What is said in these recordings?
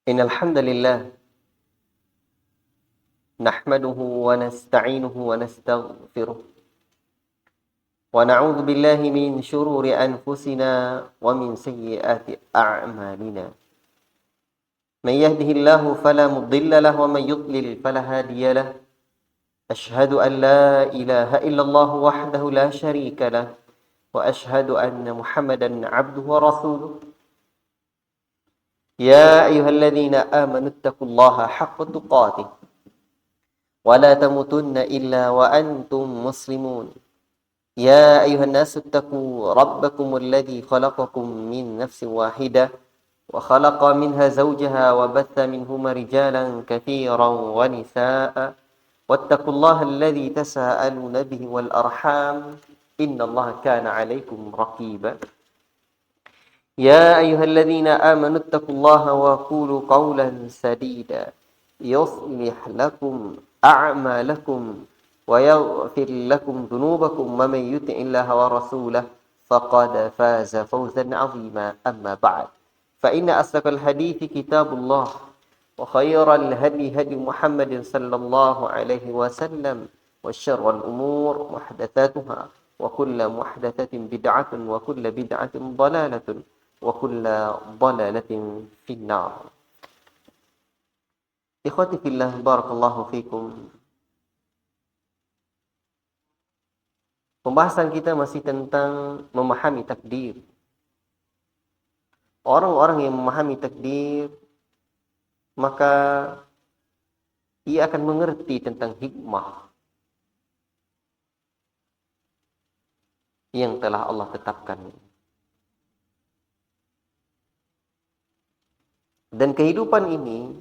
إن الحمد لله نحمده ونستعينه ونستغفره ونعوذ بالله من شرور أنفسنا ومن سيئات أعمالنا من يهده الله فلا مضل له ومن يضلل فلا هادي له أشهد أن لا إله إلا الله وحده لا شريك له وأشهد أن محمدا عبده ورسوله يا أيها الذين آمنوا اتقوا الله حق تقاته ولا تموتن إلا وأنتم مسلمون يا أيها الناس اتقوا ربكم الذي خلقكم من نفس واحدة وخلق منها زوجها وبث منهما رجالا كثيرا ونساء واتقوا الله الذي تساءلون به والأرحام إن الله كان عليكم رقيبا يا أيها الذين آمنوا اتقوا الله وقولوا قولا سديدا يصلح لكم أعمالكم ويغفر لكم ذنوبكم ومن يطع الله ورسوله فقد فاز فوزا عظيما أما بعد فإن أصدق الحديث كتاب الله وخير الهدي هدي محمد صلى الله عليه وسلم وشر الأمور محدثاتها وكل محدثة بدعة وكل بدعة ضلالة وكل ضلالة في النار. Ikhwati fillah, barakallahu fikum. Pembahasan kita masih tentang memahami takdir. Orang-orang yang memahami takdir, maka ia akan mengerti tentang hikmah yang telah Allah tetapkan. Dan kehidupan ini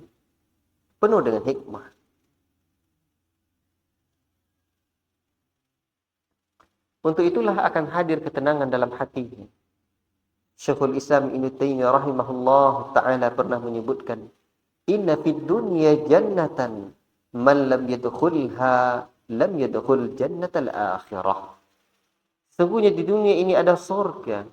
penuh dengan hikmah. Untuk itulah akan hadir ketenangan dalam hatinya. Syekhul Islam Ibnu Taimiyah rahimahullah ta'ala pernah menyebutkan, inna fid dunya jannatan man lam yadkhulha lam yadkhul jannatal akhirah. Sesungguhnya di dunia ini ada surga.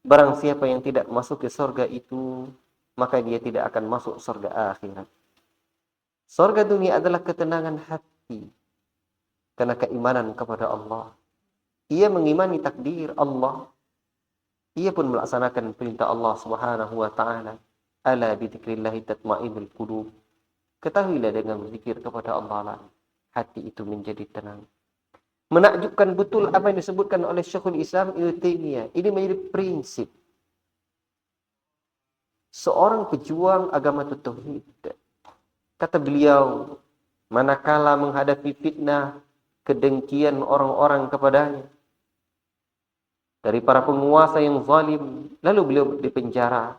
Barang siapa yang tidak masuk ke surga itu, maka dia tidak akan masuk surga akhirat. Surga dunia adalah ketenangan hati karena keimanan kepada Allah. Ia mengimani takdir Allah. Ia pun melaksanakan perintah Allah Subhanahu wa taala. Ala bi dzikrillah tatma'innul qulub. Ketahuilah dengan berzikir kepada Allah lah hati itu menjadi tenang. Menakjubkan betul apa yang disebutkan oleh Syekhul Islam Ibnu Taimiyah. Ini menjadi prinsip seorang pejuang agama tauhid. Kata beliau, manakala menghadapi fitnah, kedengkian orang-orang kepadanya dari para penguasa yang zalim, lalu beliau dipenjara,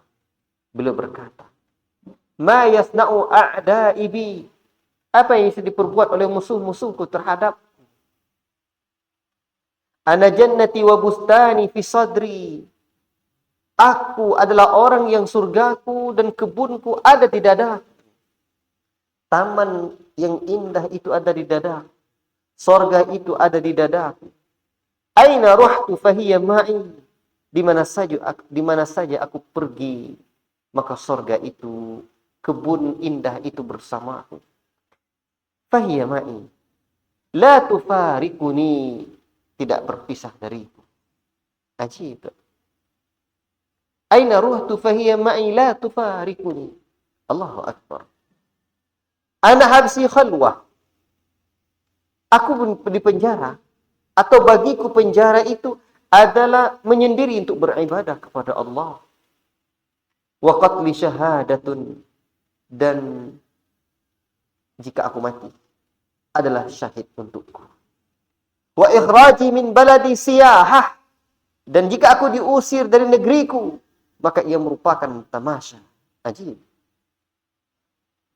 beliau berkata, ma yasna'u a'da'i bi, apa yang bisa diperbuat oleh musuh-musuhku terhadap ana jannati wa bustani fi sadri, aku adalah orang yang surgaku dan kebunku ada di dadaku. Taman yang indah itu ada di dadaku. Surga itu ada di dadaku. Aina ruhtu fahiya ma'i. Di mana saja aku pergi, maka surga itu, kebun indah itu bersamaku. Fahiya ma'i. La tufarikuni. Tidak berpisah dariku. Ajib. Aina ruhtu fahiya ma'i la tufarikuni. Allahu Akbar. Ana habsi khalwah. Aku pun di penjara, atau bagiku penjara itu adalah menyendiri untuk beribadah kepada Allah. Wa qatli syahadatun, dan jika aku mati adalah syahid untukku. Wa ikhraji min baladi siyahah, dan jika aku diusir dari negeriku, maka ia merupakan tamasya. Ajib.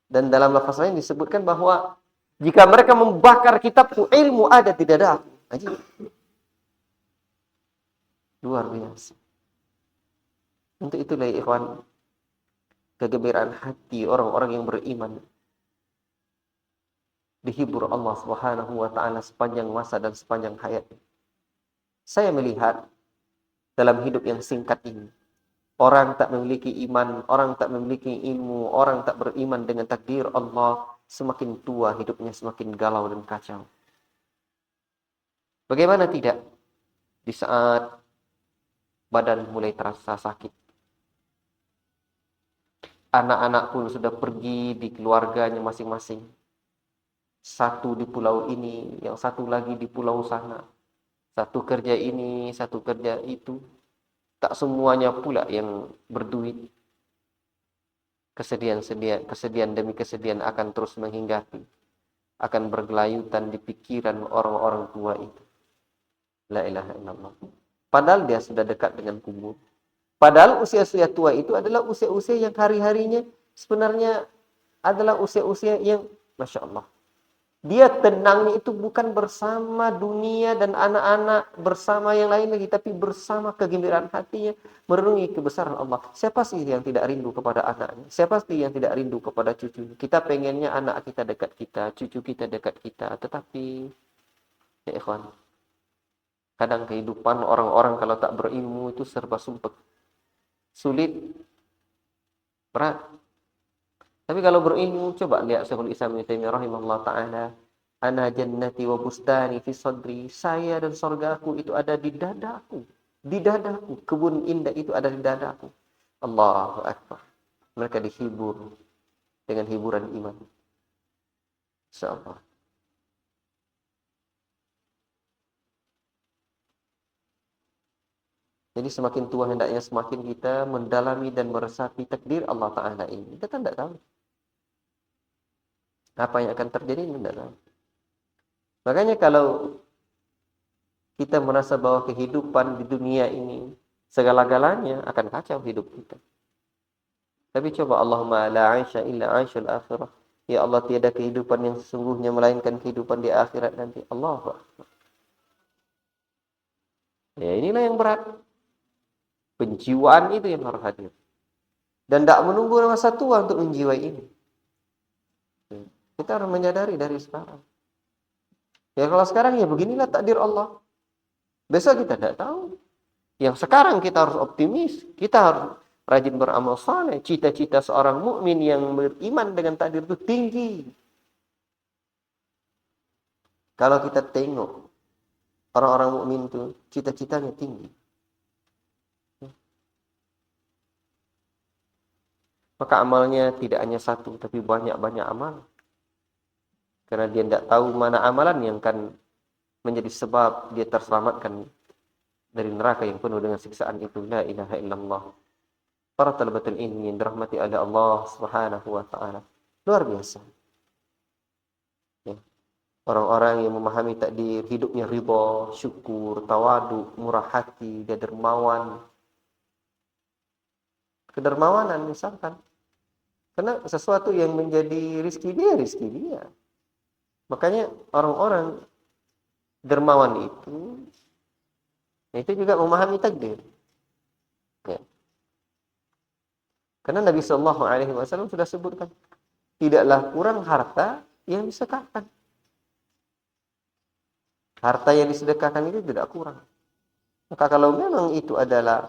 Dan dalam lafaz lain disebutkan bahwa jika mereka membakar kitabku, ilmu ada di dadaku. Ajib. Luar biasa. Untuk itulah ikhwan, kegembiraan hati orang-orang yang beriman dihibur Allah Subhanahu wa taala sepanjang masa dan sepanjang hayat. Saya melihat dalam hidup yang singkat ini, Orang tak memiliki iman, orang tak memiliki ilmu, orang tak beriman dengan takdir Allah, semakin tua hidupnya semakin galau dan kacau. Bagaimana tidak? Di saat badan mulai terasa sakit. Anak-anak pun sudah pergi di keluarganya masing-masing. Satu di pulau ini, yang satu lagi di pulau sana. Satu kerja ini, satu kerja itu. Tak semuanya pula yang berduit. Kesedihan demi kesedihan akan terus menghinggapi. Akan bergelayutan di pikiran orang-orang tua itu. La ilaha illallah. Padahal dia sudah dekat dengan kubur. Padahal usia-usia tua itu adalah usia-usia yang hari-harinya sebenarnya adalah usia-usia yang Masya Allah. Dia tenangnya itu bukan bersama dunia dan anak-anak, bersama yang lain lagi, tapi bersama kegembiraan hatinya, merenungi kebesaran Allah. Siapa sih yang tidak rindu kepada anaknya? Siapa sih yang tidak rindu kepada cucunya? Kita pengennya anak kita dekat kita, cucu kita dekat kita, tetapi ya ikhwan, kadang kehidupan orang-orang kalau tak berilmu itu serba sumpek, sulit, berat. Tapi kalau berilmu, coba lihat Syekhul Islam Ibnu Taimiyah rahimahullah ta'ala. Ana jannati wa bustani fi sadri. Saya dan surgaku itu ada di dadaku. Di dadaku. Kebun indah itu ada di dadaku. Allahu Akbar. Mereka dihibur dengan hiburan iman. Insyaallah. Jadi semakin tua hendaknya semakin kita mendalami dan meresapi takdir Allah Ta'ala ini. Kita tidak tahu apa yang akan terjadi, tidak tahu. Makanya kalau kita merasa bahwa kehidupan di dunia ini segala-galanya, akan kacau hidup kita. Tapi coba Allahumma la aisha illa aishul akhirah. Ya Allah, tiada kehidupan yang sesungguhnya melainkan kehidupan di akhirat nanti. Allahu Akbar. Ya inilah yang berat. Penjiwaan itu yang harus hadir. Dan tidak menunggu masa tua untuk menjiwai ini. Kita harus menyadari dari sekarang. Ya kalau sekarang ya beginilah takdir Allah. Besok kita tidak tahu. Yang sekarang kita harus optimis. Kita harus rajin beramal saleh. Cita-cita seorang mukmin yang beriman dengan takdir itu tinggi. Kalau kita tengok orang-orang mukmin itu cita-citanya tinggi. Maka amalnya tidak hanya satu, tapi banyak-banyak amal. Karena dia tidak tahu mana amalan yang akan menjadi sebab dia terselamatkan dari neraka yang penuh dengan siksaan itu. La ilaha illallah. Para talabatul ilmi yang dirahmati oleh Allah Subhanahu wa taala. Luar biasa. Ya. Orang-orang yang memahami takdir, hidupnya ridha, syukur, tawadu, murah hati, dia dermawan. Kedermawanan misalkan. Karena sesuatu yang menjadi rizki dia. Makanya orang-orang dermawan itu juga memahami takdir. Ya. Karena Nabi Shallallahu Alaihi Wasallam sudah sebutkan, tidaklah kurang harta yang disedekahkan. Harta yang disedekahkan itu tidak kurang. Maka kalau memang itu adalah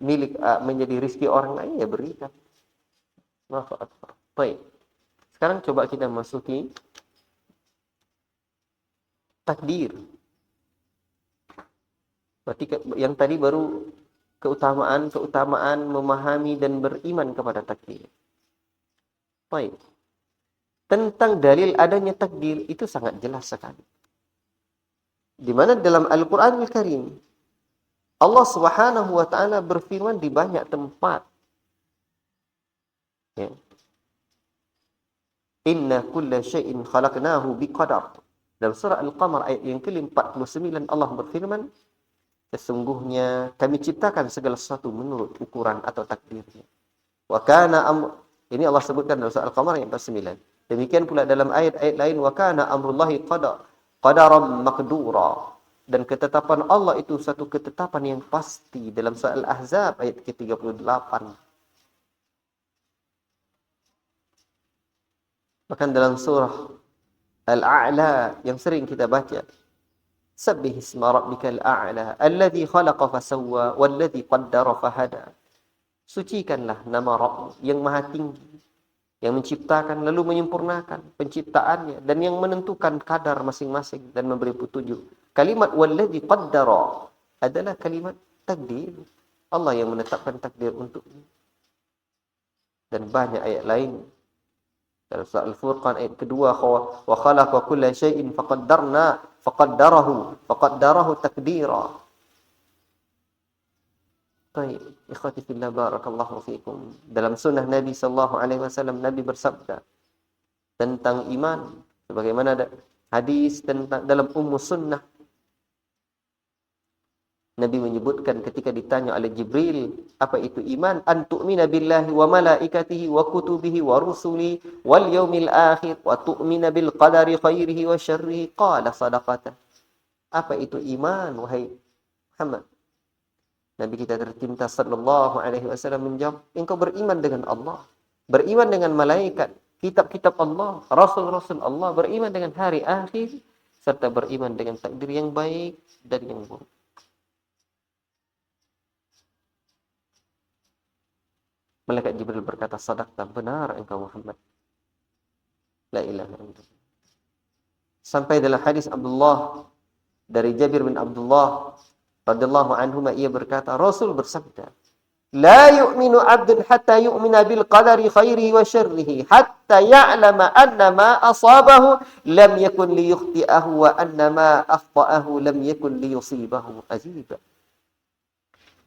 milik menjadi rizki orang lain, ya berikan. Baik. Sekarang coba kita masuki takdir. Berarti yang tadi baru keutamaan memahami dan beriman kepada takdir. Baik. Tentang dalil adanya takdir itu sangat jelas sekali. Di mana dalam Al-Qur'anul Karim Allah Subhanahu wa taala berfirman di banyak tempat. Ya. Inna kulla syai'in khalaqnahu biqadar. Dalam surah Al-Qamar ayat yang ke-49 Allah berfirman, sesungguhnya kami ciptakan segala sesuatu menurut ukuran atau takdirnya. Wa kana ini Allah sebutkan dalam surah Al-Qamar ayat 49. Demikian pula dalam ayat-ayat lain, wa kana amrullahi qadaran maqdura. Dan ketetapan Allah itu satu ketetapan yang pasti dalam surah Al-Ahzab ayat ke-38. Bahkan dalam surah Al-A'la yang sering kita baca, Sabbih isma rabbikal a'la alladhi khalaqa fasawwa walladhi qaddara fahada. Sucikanlah nama Rabb yang maha tinggi, yang menciptakan lalu menyempurnakan penciptaannya dan yang menentukan kadar masing-masing dan memberi petunjuk. Kalimat walladzi qaddara adalah kalimat takdir. Allah yang menetapkan takdir untuknya. Dan banyak ayat lain. Dalam surah Al-Furqan ayat kedua, wa khalaqa kulla syai'in faqaddarahu takdira. Baik, ikhwati fillah, barakallahu fiikum. Dalam sunnah Nabi sallallahu alaihi wasallam, Nabi bersabda tentang iman sebagaimana ada hadis tentang dalam Sunnah. Nabi menyebutkan ketika ditanya oleh Jibril, apa itu iman? An tu'mina billahi wa malaikatihi wa kutubihi wa rusuli wal yaumil akhir wa tu'mina bil qadari khairihi wa syarrihi. Qala sadaqata. Apa itu iman, wahai Muhammad? Nabi kita tercinta sallallahu alaihi wasallam menjawab, engkau beriman dengan Allah, beriman dengan malaikat, kitab-kitab Allah, rasul-rasul Allah, beriman dengan hari akhir, serta beriman dengan takdir yang baik dan yang buruk. Malaikat Jibril berkata, sadaqta, benar engkau Muhammad. La ilaha illallah. Sampai dalam hadis Abdullah dari Jabir bin Abdullah radhiyallahu anhu, ia berkata, Rasul bersabda, la yu'minu 'abdun hatta yu'mina bil qadari khairihi wa syarrihi hatta ya'lama anna ma asabahu lam yakun liyukhti'ahu wa anna ma akhta'ahu lam yakun liyusibahu. Ajib.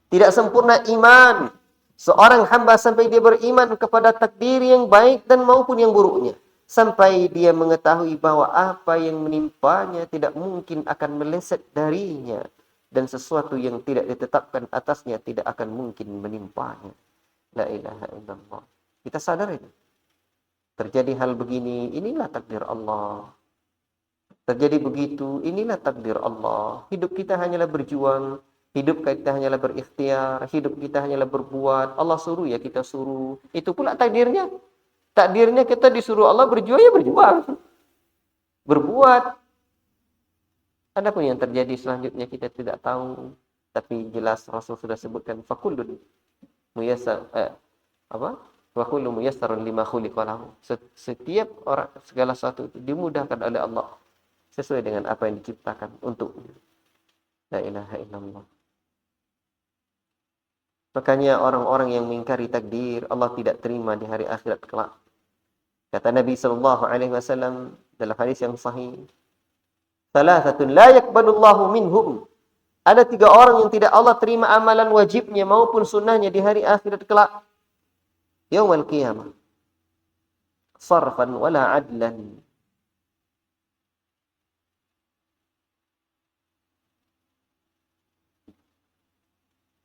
Tidak sempurna iman seorang hamba sampai dia beriman kepada takdir yang baik dan maupun yang buruknya, sampai dia mengetahui bahwa apa yang menimpanya tidak mungkin akan meleset darinya, dan sesuatu yang tidak ditetapkan atasnya tidak akan mungkin menimpanya. La ilaha illallah. Kita sadar itu. Terjadi hal begini, inilah takdir Allah. Terjadi begitu, inilah takdir Allah. Hidup kita hanyalah berjuang, hidup kita hanyalah berikhtiar, hidup kita hanyalah berbuat. Allah suruh ya kita suruh. Itu pula takdirnya. Takdirnya kita disuruh Allah berjuang, ya berjuang. Berbuat. Adapun yang terjadi selanjutnya kita tidak tahu, tapi jelas Rasul sudah sebutkan fakullun muyassar wa kullu muyassarun lima khuliqa lahu. Setiap orang, segala sesuatu itu dimudahkan oleh Allah sesuai dengan apa yang diciptakan untuknya. La ilaha illallah. Makanya orang-orang yang mengingkari takdir Allah tidak terima di hari akhirat kelak. Kata Nabi sallallahu alaihi wasallam dalam hadis yang sahih, Thalathatun la yakbalullahu minhum. Ada 3 orang yang tidak Allah terima amalan wajibnya maupun sunnahnya di hari akhirat kelak. Yaumul qiyamah. Sarfan wala adlan.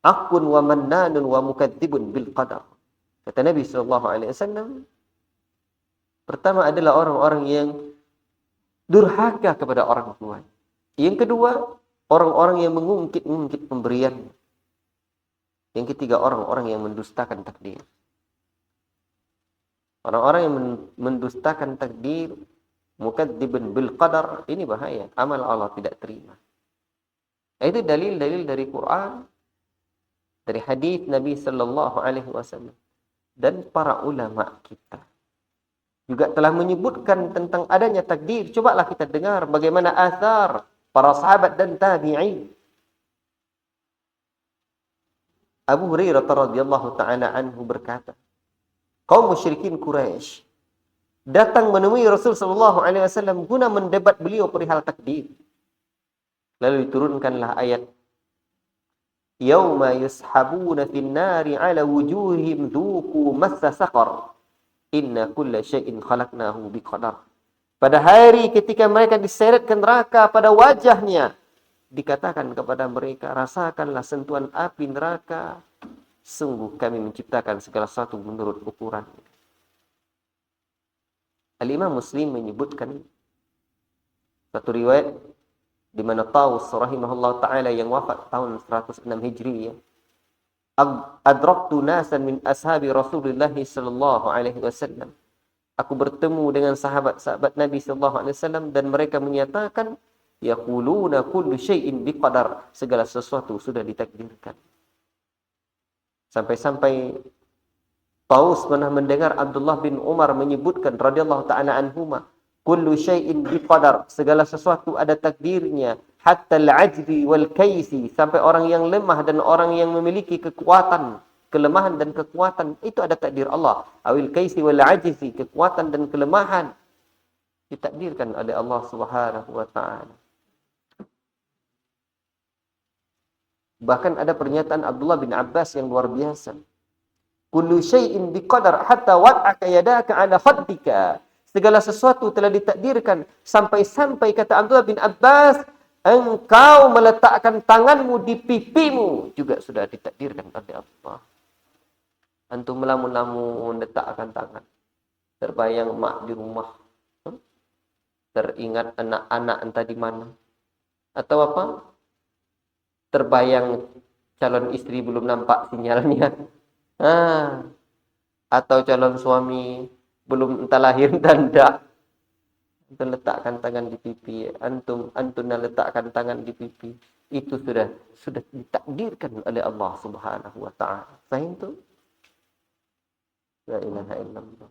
Akun wa mannanun wa mukadzibun bil qadar. Kata Nabi sallallahu alaihi wasallam, pertama adalah orang-orang yang durhaka kepada orang tua. Yang kedua, orang-orang yang mengungkit-ungkit pemberian. Yang ketiga, orang-orang yang mendustakan takdir. Orang-orang yang mendustakan takdir, mukadzibun bil qadar, ini bahaya. Amal Allah tidak terima. Itu dalil-dalil dari Quran, dari hadis Nabi sallallahu alaihi wasallam dan para ulama kita juga telah menyebutkan tentang adanya takdir. Cobalah kita dengar bagaimana athar para sahabat dan tabi'in. Abu Hurairah radhiyallahu taala anhu berkata, kaum musyrikin Quraisy datang menemui Rasul sallallahu alaihi wasallam guna mendebat beliau perihal takdir. Lalu diturunkanlah ayat, yauma yushabuna fin nari ala wujuhihim dhuqu massa saqar. Inna kulla syai'in khalaqnahu biqadar. Pada hari ketika mereka diseret ke neraka, pada wajahnya dikatakan kepada mereka, rasakanlah sentuhan api neraka. Sungguh kami menciptakan segala sesuatu menurut ukuran. Al-Imam Muslim menyebutkan satu riwayat di mana Taus rahimahullah taala yang wafat tahun 106 Hijriyah, adraktu nasan min ashabi Rasulullah sallallahu alaihi wasallam. Aku bertemu dengan sahabat-sahabat Nabi sallallahu alaihi wasallam dan mereka menyatakan yaquluna kullu syai'in biqadar, segala sesuatu sudah ditakdirkan. Sampai-sampai Taus pernah mendengar Abdullah bin Umar menyebutkan radhiyallahu ta'ala anhuma, kullu syai'in biqadar, segala sesuatu ada takdirnya, hatta al-ajzi wal kaisi, sampai orang yang lemah dan orang yang memiliki kekuatan, kelemahan dan kekuatan, itu ada takdir Allah. Awil kaisi wal ajzi, kekuatan dan kelemahan ditakdirkan oleh Allah Subhanahu wa taala. Bahkan ada pernyataan Abdullah bin Abbas yang luar biasa. Kullu syai'in biqadar hatta wad'aka yadaka 'ala khaddika. Segala sesuatu telah ditakdirkan sampai-sampai kata Abdullah bin Abbas, engkau meletakkan tanganmu di pipimu juga sudah ditakdirkan oleh Allah. Antum melamun-lamun letakkan tangan. Terbayang mak di rumah. Teringat anak-anak entah di mana. Atau apa? Terbayang calon istri belum nampak sinyalnya. Atau calon suami belum entah lahir dan tak. Antum letakkan tangan di pipi. Antum letakkan tangan di pipi. Itu sudah ditakdirkan oleh Allah Subhanahu wa taala. Faham tu? La ilaha illallah.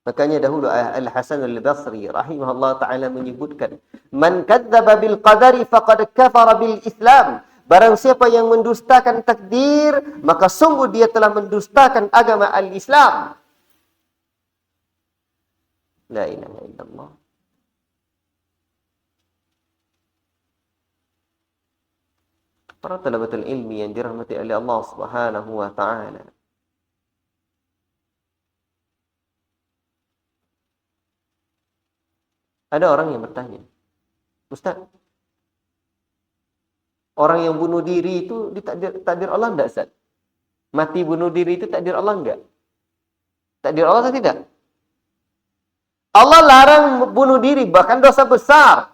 Makanya dahulu Al-Hasan Al-Basri rahimahullah taala menyebutkan, man kadzdzaba bil qadari faqad kafara bil Islam. Barang siapa yang mendustakan takdir, maka sungguh dia telah mendustakan agama al-Islam. La ilaha illallah. Para talabatul ilmi yang dirahmati oleh Allah Subhanahu wa taala. Ada orang yang bertanya, Ustaz, orang yang bunuh diri itu takdir Allah enggak, Ustaz? Mati bunuh diri itu takdir Allah enggak? Takdir Allah atau tidak? Allah larang bunuh diri, bahkan dosa besar.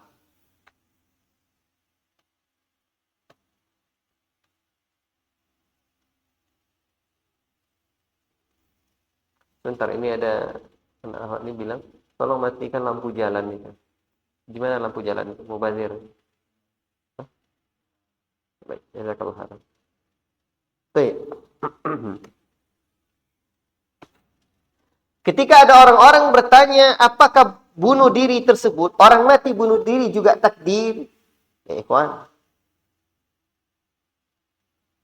Sebentar, ini ada anak Ahmad ini bilang, tolong matikan lampu jalan itu. Gimana lampu jalan itu? Mubazir. Baik, jazakallahu khairan. Baik. Ketika ada orang-orang bertanya, apakah bunuh diri tersebut, orang mati bunuh diri juga takdir? Ya ikhwan.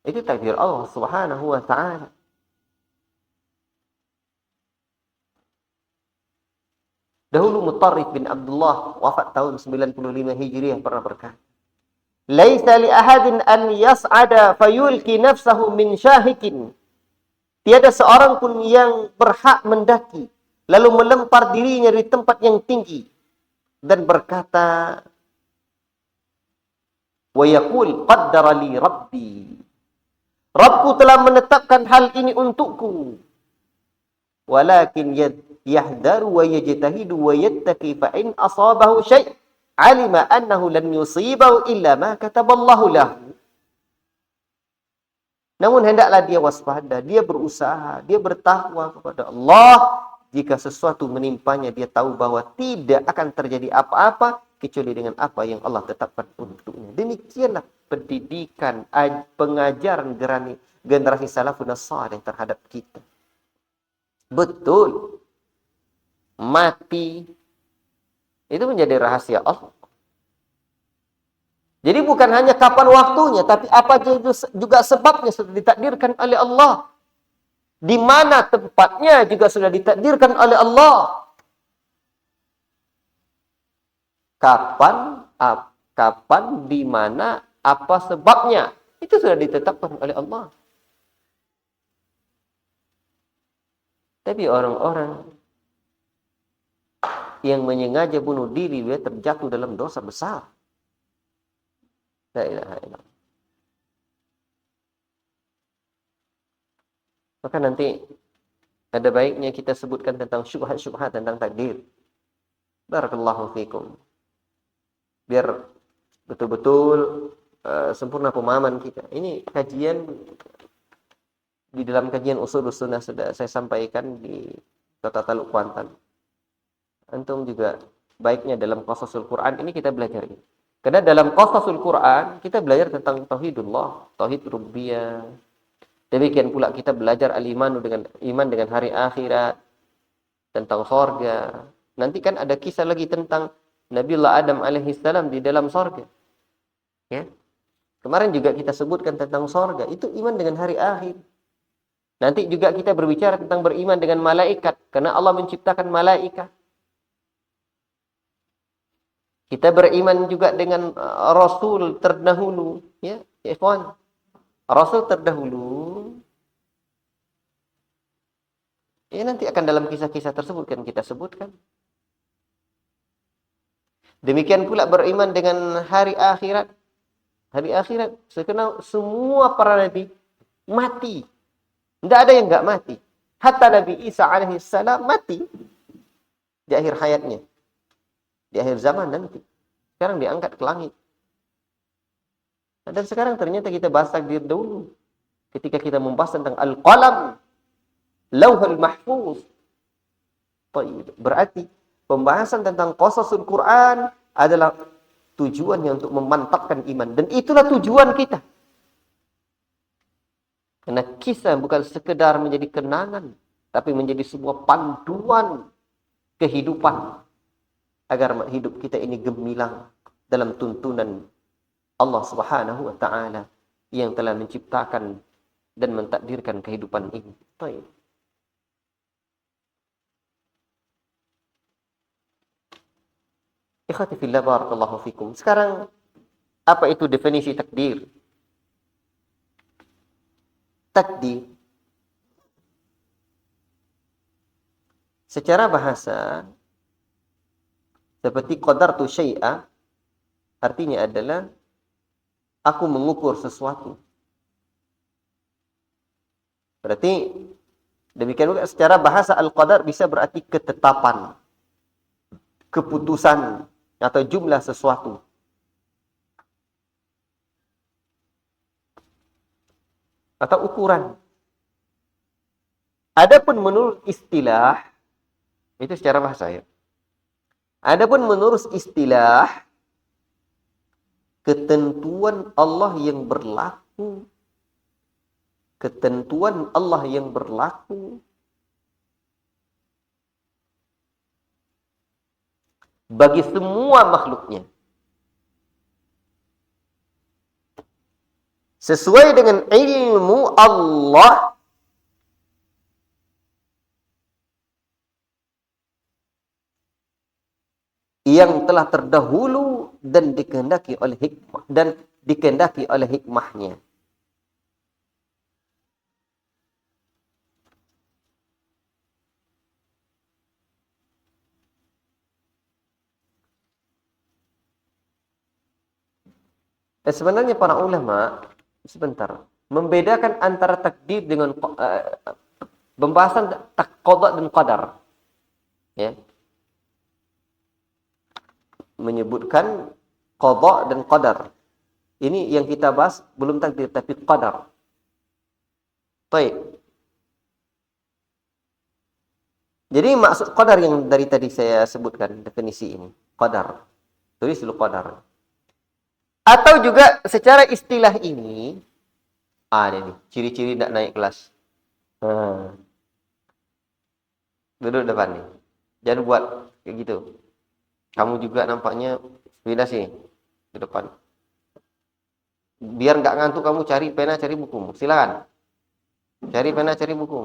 Itu takdir Allah Subhanahu wa taala. Dahulu Mutarrif bin Abdullah wafat tahun 95 Hijriah pernah berkata, "Laisa li ahadin an yas'ada fayulki nafsahu min syahikin." Tiada seorang pun yang berhak mendaki lalu melempar dirinya di tempat yang tinggi dan berkata, "Wa yaqul qaddara li rabbi." Rabbku telah menetapkan hal ini untukku. Walakin yahdaru wa yajtahidu wa yattaqi fa in asabahu syai' alima annahu lan yusibahu illa ma kataballahu lahu. Namun hendaklah dia waspada, dia berusaha, dia bertakwa kepada Allah. Jika sesuatu menimpanya, dia tahu bahwa tidak akan terjadi apa-apa kecuali dengan apa yang Allah tetapkan untuknya. Demikianlah pendidikan, pengajaran generasi salafun salih terhadap kita. Betul. Mati itu menjadi rahasia Allah. Jadi bukan hanya kapan waktunya, tapi apa juga sebabnya sudah ditakdirkan oleh Allah. Di mana tempatnya juga sudah ditakdirkan oleh Allah. Kapan, di mana, apa sebabnya, itu sudah ditetapkan oleh Allah. Tapi orang-orang yang menyengaja bunuh diri, dia terjatuh dalam dosa besar. La ilaha illallah. Maka nanti ada baiknya kita sebutkan tentang syubhat-syubhat tentang takdir. Barakallahu fikum. Biar betul-betul sempurna pemahaman kita. Ini kajian di dalam kajian usul sunnah sudah saya sampaikan di Kota Taluk Kuantan. Antum juga baiknya dalam qasasul Quran ini kita belajar ini. Karena dalam qasasul Quran kita belajar tentang tauhidullah, tauhid rububiyah. Demikian pula kita belajar iman dengan hari akhirat, tentang sorga. Nanti kan ada kisah lagi tentang Nabiullah Adam alaihissalam di dalam sorga. Ya. Kemarin juga kita sebutkan tentang sorga. Itu iman dengan hari akhir. Nanti juga kita berbicara tentang beriman dengan malaikat. Karena Allah menciptakan malaikat. Kita beriman juga dengan Rasul terdahulu. Ya, ikhwan. Rasul terdahulu. Ya, nanti akan dalam kisah-kisah tersebut kan kita sebutkan. Demikian pula beriman dengan hari akhirat. Hari akhirat, sekenal semua para nabi mati. Tidak ada yang enggak mati. Hatta Nabi Isa alaihissalam mati di akhir hayatnya. Di akhir zaman nanti. Sekarang diangkat ke langit. Dan sekarang ternyata kita bahas takdir dulu. Ketika kita membahas tentang Al-Qalam, Lauhul Mahfuz. Berarti pembahasan tentang qasasul Quran adalah tujuannya untuk memantapkan iman. Dan itulah tujuan kita. Karena kisah bukan sekedar menjadi kenangan, tapi menjadi sebuah panduan kehidupan. Agar hidup kita ini gemilang dalam tuntunan Allah Subhanahu wa Ta'ala yang telah menciptakan dan mentakdirkan kehidupan ini. Baik. Ikhwati fillah barakallahu fikum. Sekarang apa itu definisi takdir? Takdir secara bahasa seperti qadartu syai'a, artinya adalah aku mengukur sesuatu. Berarti demikian juga secara bahasa al-qadar bisa berarti ketetapan, keputusan atau jumlah sesuatu. Atau ukuran. Adapun menurut istilah, itu secara bahasa ya. Adapun menurut istilah, ketentuan Allah yang berlaku. Ketentuan Allah yang berlaku bagi semua makhluknya. Sesuai dengan ilmu Allah yang telah terdahulu dan dikehendaki oleh hikmahnya. Sebenarnya para ulama membedakan antara takdir dengan pembahasan qada dan qadar. Ya. Menyebutkan qada dan qadar. Ini yang kita bahas belum takdir tapi qadar. Baik. Jadi maksud qadar yang dari tadi saya sebutkan definisi ini, qadar. Tulis dulu qadar. Atau juga secara istilah ini ada nih ciri-ciri tidak naik kelas. Duduk depan nih. Jangan buat kayak gitu. Kamu juga nampaknya beda sih di depan. Biar nggak ngantuk kamu cari pena, cari buku. Silakan. Cari pena, cari buku.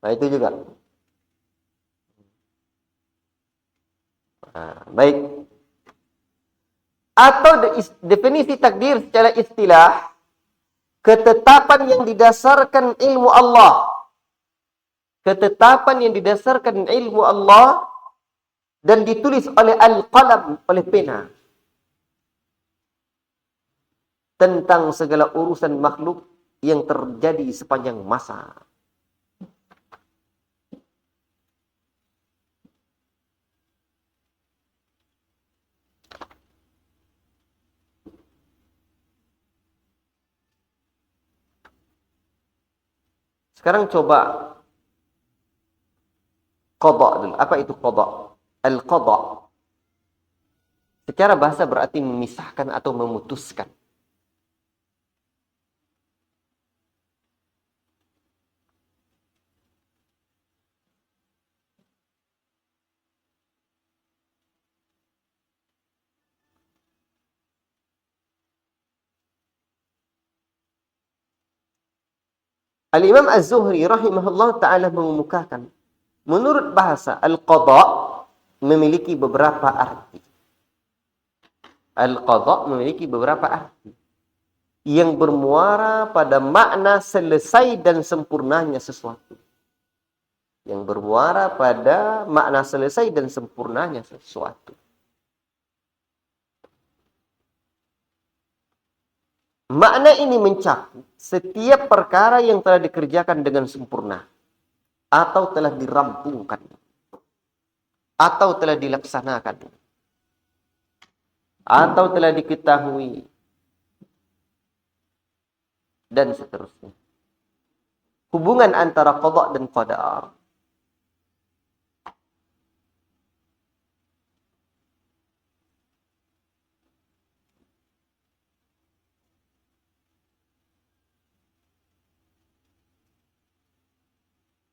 Nah itu juga. Nah, baik. Atau definisi takdir secara istilah, ketetapan yang didasarkan ilmu Allah. Ketetapan yang didasarkan ilmu Allah dan ditulis oleh al-qalam, oleh pena. Tentang segala urusan makhluk yang terjadi sepanjang masa. Sekarang coba qada dulu. Apa itu qada? Al-qada. Secara bahasa berarti memisahkan atau memutuskan. Al-Imam Az-Zuhri rahimahullah ta'ala mengemukakan, menurut bahasa, al-qadha memiliki beberapa arti. Al-qadha memiliki beberapa arti yang bermuara pada makna selesai dan sempurnanya sesuatu. Yang bermuara pada makna selesai dan sempurnanya sesuatu. Makna ini mencakup setiap perkara yang telah dikerjakan dengan sempurna, atau telah dirampungkan, atau telah dilaksanakan, atau telah diketahui, dan seterusnya. Hubungan antara qada dan qadar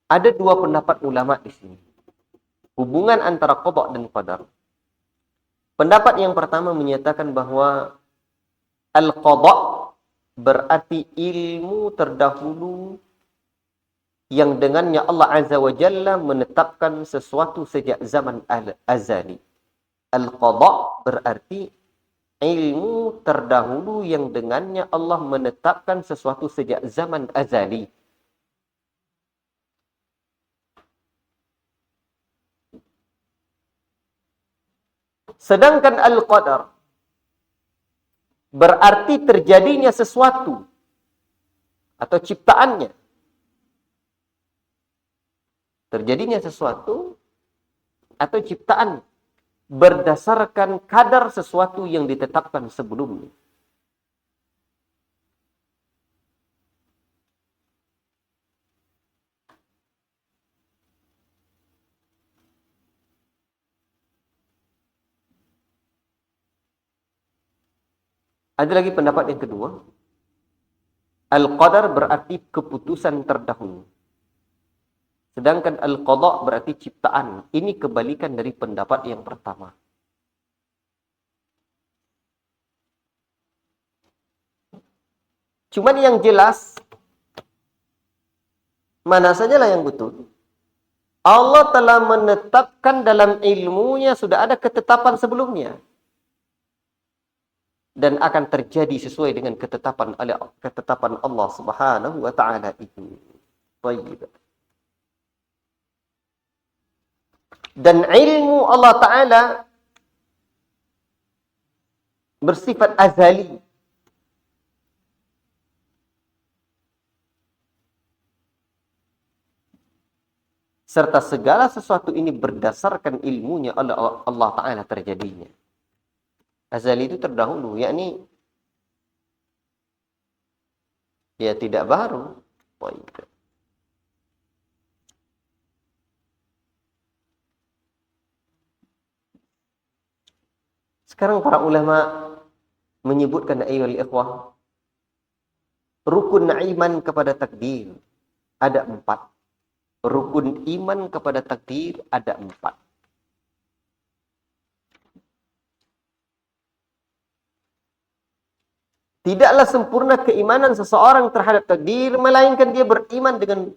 ada dua pendapat ulama di sini. Hubungan antara qada dan qadar. Pendapat yang pertama menyatakan bahwa al-qada berarti ilmu terdahulu yang dengannya Allah Azza wa Jalla menetapkan sesuatu sejak zaman azali. Al-qada berarti ilmu terdahulu yang dengannya Allah menetapkan sesuatu sejak zaman azali. Sedangkan al-qadar berarti terjadinya sesuatu atau ciptaannya. Terjadinya sesuatu atau ciptaan berdasarkan kadar sesuatu yang ditetapkan sebelumnya. Ada lagi pendapat yang kedua. Al-qadar berarti keputusan terdahulu. Sedangkan al-qada berarti ciptaan. Ini kebalikan dari pendapat yang pertama. Cuman yang jelas, mana sajalah yang betul. Allah telah menetapkan dalam ilmunya, sudah ada ketetapan sebelumnya. Dan akan terjadi sesuai dengan ketetapan Allah Subhanahu wa taala itu. Baik. Dan ilmu Allah taala bersifat azali. Serta segala sesuatu ini berdasarkan ilmunya Allah taala terjadinya. Azali itu terdahulu, yakni ya tidak baru. Baik. Sekarang para ulama menyebutkan ayyuhal ikhwah, rukun iman kepada takdir ada 4. Rukun iman kepada takdir ada 4. Tidaklah sempurna keimanan seseorang terhadap takdir, melainkan dia beriman dengan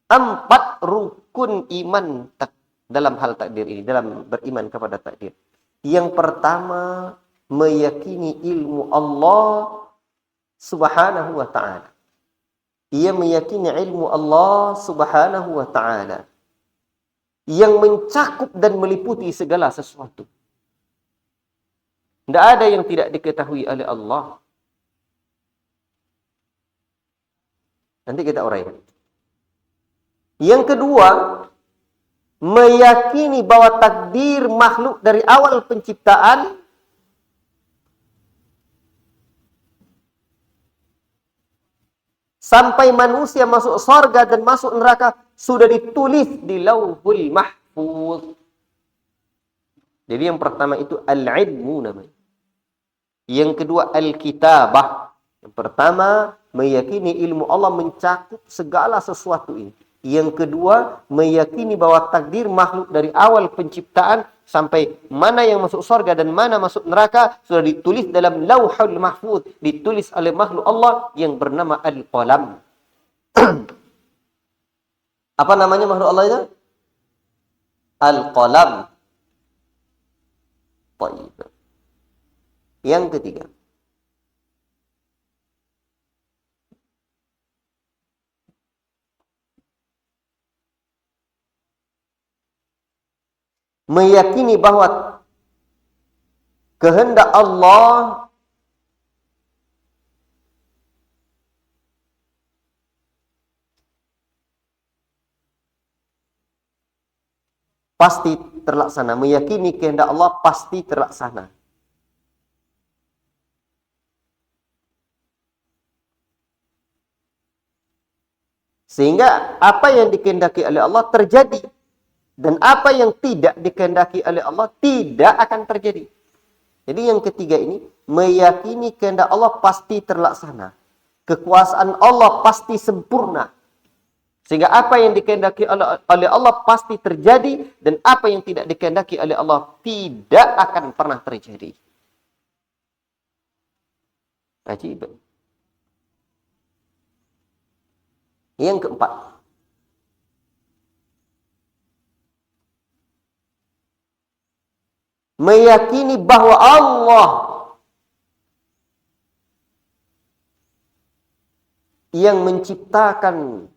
4 rukun iman dalam hal takdir ini, dalam beriman kepada takdir. Yang pertama, meyakini ilmu Allah Subhanahu wa ta'ala. Ia meyakini ilmu Allah Subhanahu wa ta'ala yang mencakup dan meliputi segala sesuatu. Tidak ada yang tidak diketahui oleh Allah. Nanti kita uraikan. Yang kedua, meyakini bahwa takdir makhluk dari awal penciptaan sampai manusia masuk surga dan masuk neraka sudah ditulis di Lauhul Mahfuz. Jadi yang pertama itu al-ilmu namanya. Yang kedua al-kitabah. Yang pertama meyakini ilmu Allah mencakup segala sesuatu ini. Yang kedua meyakini bahwa takdir makhluk dari awal penciptaan sampai mana yang masuk surga dan mana masuk neraka sudah ditulis dalam Lauhul Mahfuz, ditulis oleh makhluk Allah yang bernama Al-Qalam. Apa namanya makhluk Allah itu? Al-Qalam. Baik. Yang ketiga, meyakini bahwa kehendak Allah pasti terlaksana. Meyakini kehendak Allah pasti terlaksana. Sehingga apa yang dikehendaki oleh Allah terjadi. Dan apa yang tidak dikehendaki oleh Allah tidak akan terjadi. Jadi yang ketiga ini, meyakini kehendak Allah pasti terlaksana. Kekuasaan Allah pasti sempurna. Sehingga apa yang dikehendaki oleh Allah pasti terjadi. Dan apa yang tidak dikehendaki oleh Allah tidak akan pernah terjadi. Ajib. Yang keempat, meyakini bahwa Allah yang menciptakan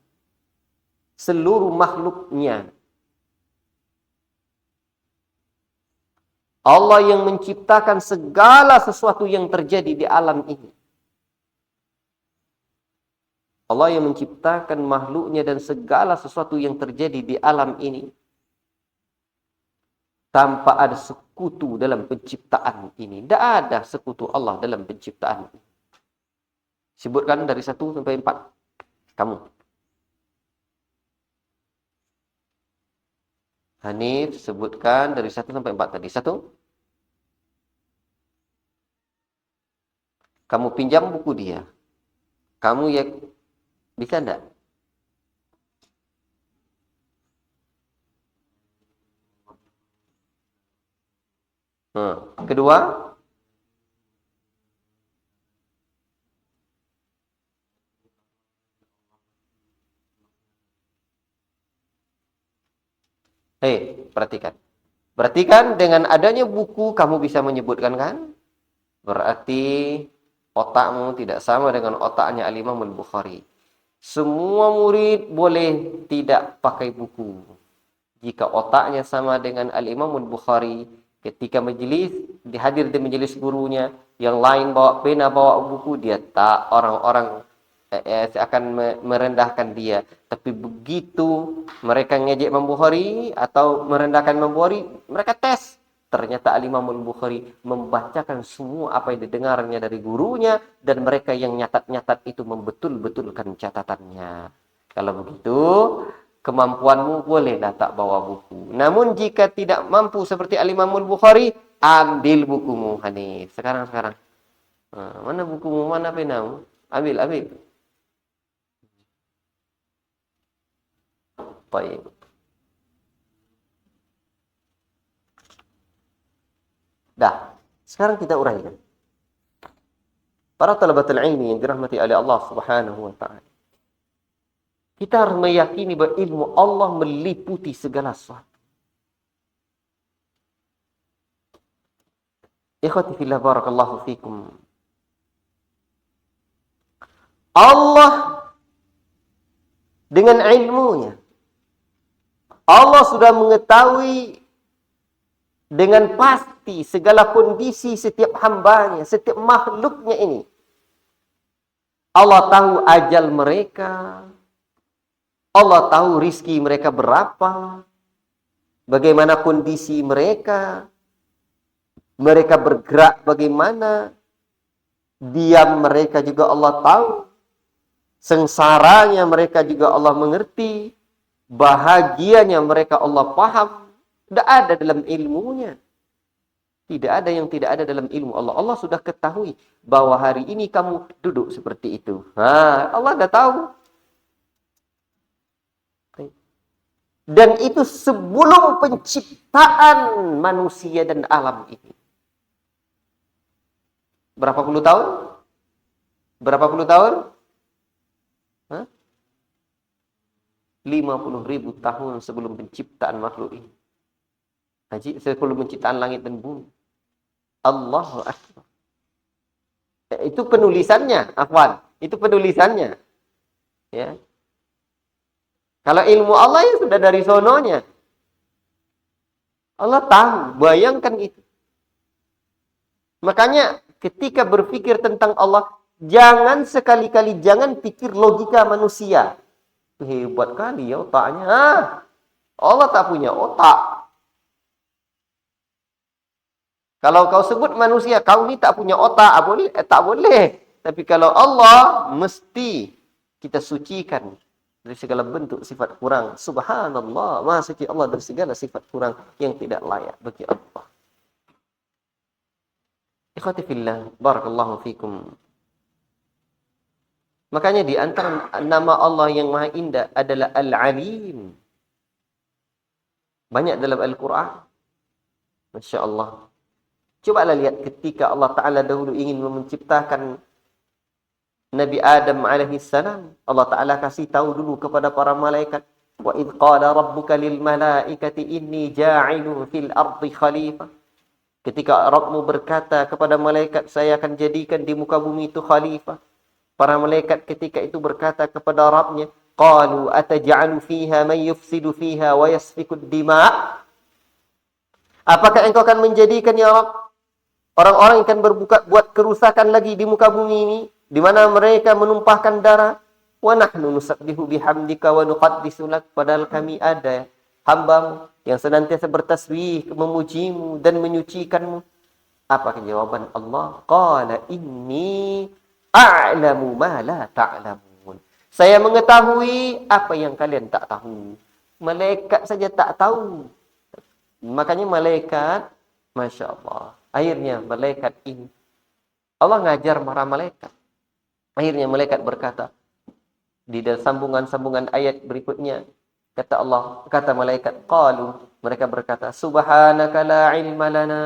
seluruh makhluknya. Allah yang menciptakan segala sesuatu yang terjadi di alam ini. Allah yang menciptakan makhluknya dan segala sesuatu yang terjadi di alam ini. Tanpa ada sekutu dalam penciptaan ini. Tidak ada sekutu Allah dalam penciptaan ini. Sebutkan dari 1 sampai 4. Kamu. Hanif, sebutkan dari 1 sampai 4 tadi. 1. Kamu pinjam buku dia. Kamu ya bisa enggak? Kedua, perhatikan. Perhatikan dengan adanya buku kamu bisa menyebutkan kan? Berarti otakmu tidak sama dengan otaknya Al-Imam Al-Bukhari. Semua murid boleh tidak pakai buku. Jika otaknya sama dengan Al-Imam Al-Bukhari, ketika majelis, dihadir di majelis gurunya, yang lain bawa pena, bawa buku, dia tak, orang-orang akan merendahkan dia. Tapi begitu mereka ngejek Imam Bukhari atau merendahkan Imam Bukhari, mereka tes. Ternyata Al-Imam Al-Bukhari membacakan semua apa yang didengarnya dari gurunya, dan mereka yang nyatat-nyatat itu membetul-betulkan catatannya. Kalau begitu, kemampuanmu bolehlah tak bawa buku. Namun jika tidak mampu seperti Al-Imam Al-Bukhari, ambil bukumu, Hanif. Sekarang. Mana bukumu, mana penamu? Ambil. Baik. Dah, sekarang kita uraikan. Para talabatul ilmi yang dirahmati oleh Allah Subhanahu wa taala. Kita harus meyakini bahwa ilmu Allah meliputi segala sesuatu. Ikhwati fillah barakallahu fikum. Allah dengan ilmunya, Allah sudah mengetahui dengan pasti segala kondisi setiap hambanya, setiap makhluknya ini. Allah tahu ajal mereka. Allah tahu rizki mereka berapa. Bagaimana kondisi mereka. Mereka bergerak bagaimana. Diam mereka juga Allah tahu. Sengsaranya mereka juga Allah mengerti. Bahagianya mereka Allah paham. Tidak ada dalam ilmunya. Tidak ada yang tidak ada dalam ilmu Allah. Allah sudah ketahui bahwa hari ini kamu duduk seperti itu. Allah dah tahu. Dan itu sebelum penciptaan manusia dan alam ini. Berapa puluh tahun? Berapa puluh tahun? 50.000 tahun sebelum penciptaan makhluk ini. Sebelum penciptaan langit dan bumi. Allahu Akbar. Itu penulisannya, Afwan. Itu penulisannya. Ya. Kalau ilmu Allah ya sudah dari sononya. Allah tahu, bayangkan itu. Makanya ketika berpikir tentang Allah, jangan sekali-kali jangan pikir logika manusia. Hebat kali ya otaknya. Allah tak punya otak. Kalau kau sebut manusia, kau ni tak punya otak, tak boleh. Tapi kalau Allah, mesti kita sucikan dari segala bentuk sifat kurang. Subhanallah, Maha suci Allah dari segala sifat kurang yang tidak layak bagi Allah. Ikhwati fillah, barakallahu fikum. Makanya di antara nama Allah yang maha indah adalah Al-Alim. Banyak dalam Al-Quran. Masya Allah. Cobalah lihat ketika Allah Ta'ala dahulu ingin menciptakan Nabi Adam alaihissalam. Allah Ta'ala kasih tahu dulu kepada para malaikat. Wa idh qala rabbuka lil malaikati inni ja'ilun fil ardi khalifah. Ketika Rabbmu berkata kepada malaikat, saya akan jadikan di muka bumi itu khalifah. Para malaikat ketika itu berkata kepada Rabbnya, qalu ataj'alu fiha man yufsidu fiha wa yasfiku ad-dima'. Apakah engkau akan menjadikan ya Rabb orang-orang yang akan buat kerusakan lagi di muka bumi ini, di mana mereka menumpahkan darah? Wa nahnu nusabbihu bihamdika wa nuqaddisu lak. Padahal kami ada hamba-Mu yang senantiasa bertasbih, memujimu dan menyucikanmu. Apa jawaban Allah? Qala inni a'lamu ma la ta'lamun. Saya mengetahui apa yang kalian tak tahu. Malaikat saja tak tahu. Makanya malaikat, Masya Allah. Akhirnya malaikat ini, Allah ngajar para malaikat. Akhirnya malaikat berkata, di dalam sambungan-sambungan ayat berikutnya, kata Allah, kata malaikat, qalu, mereka berkata, subhanaka la ilma lana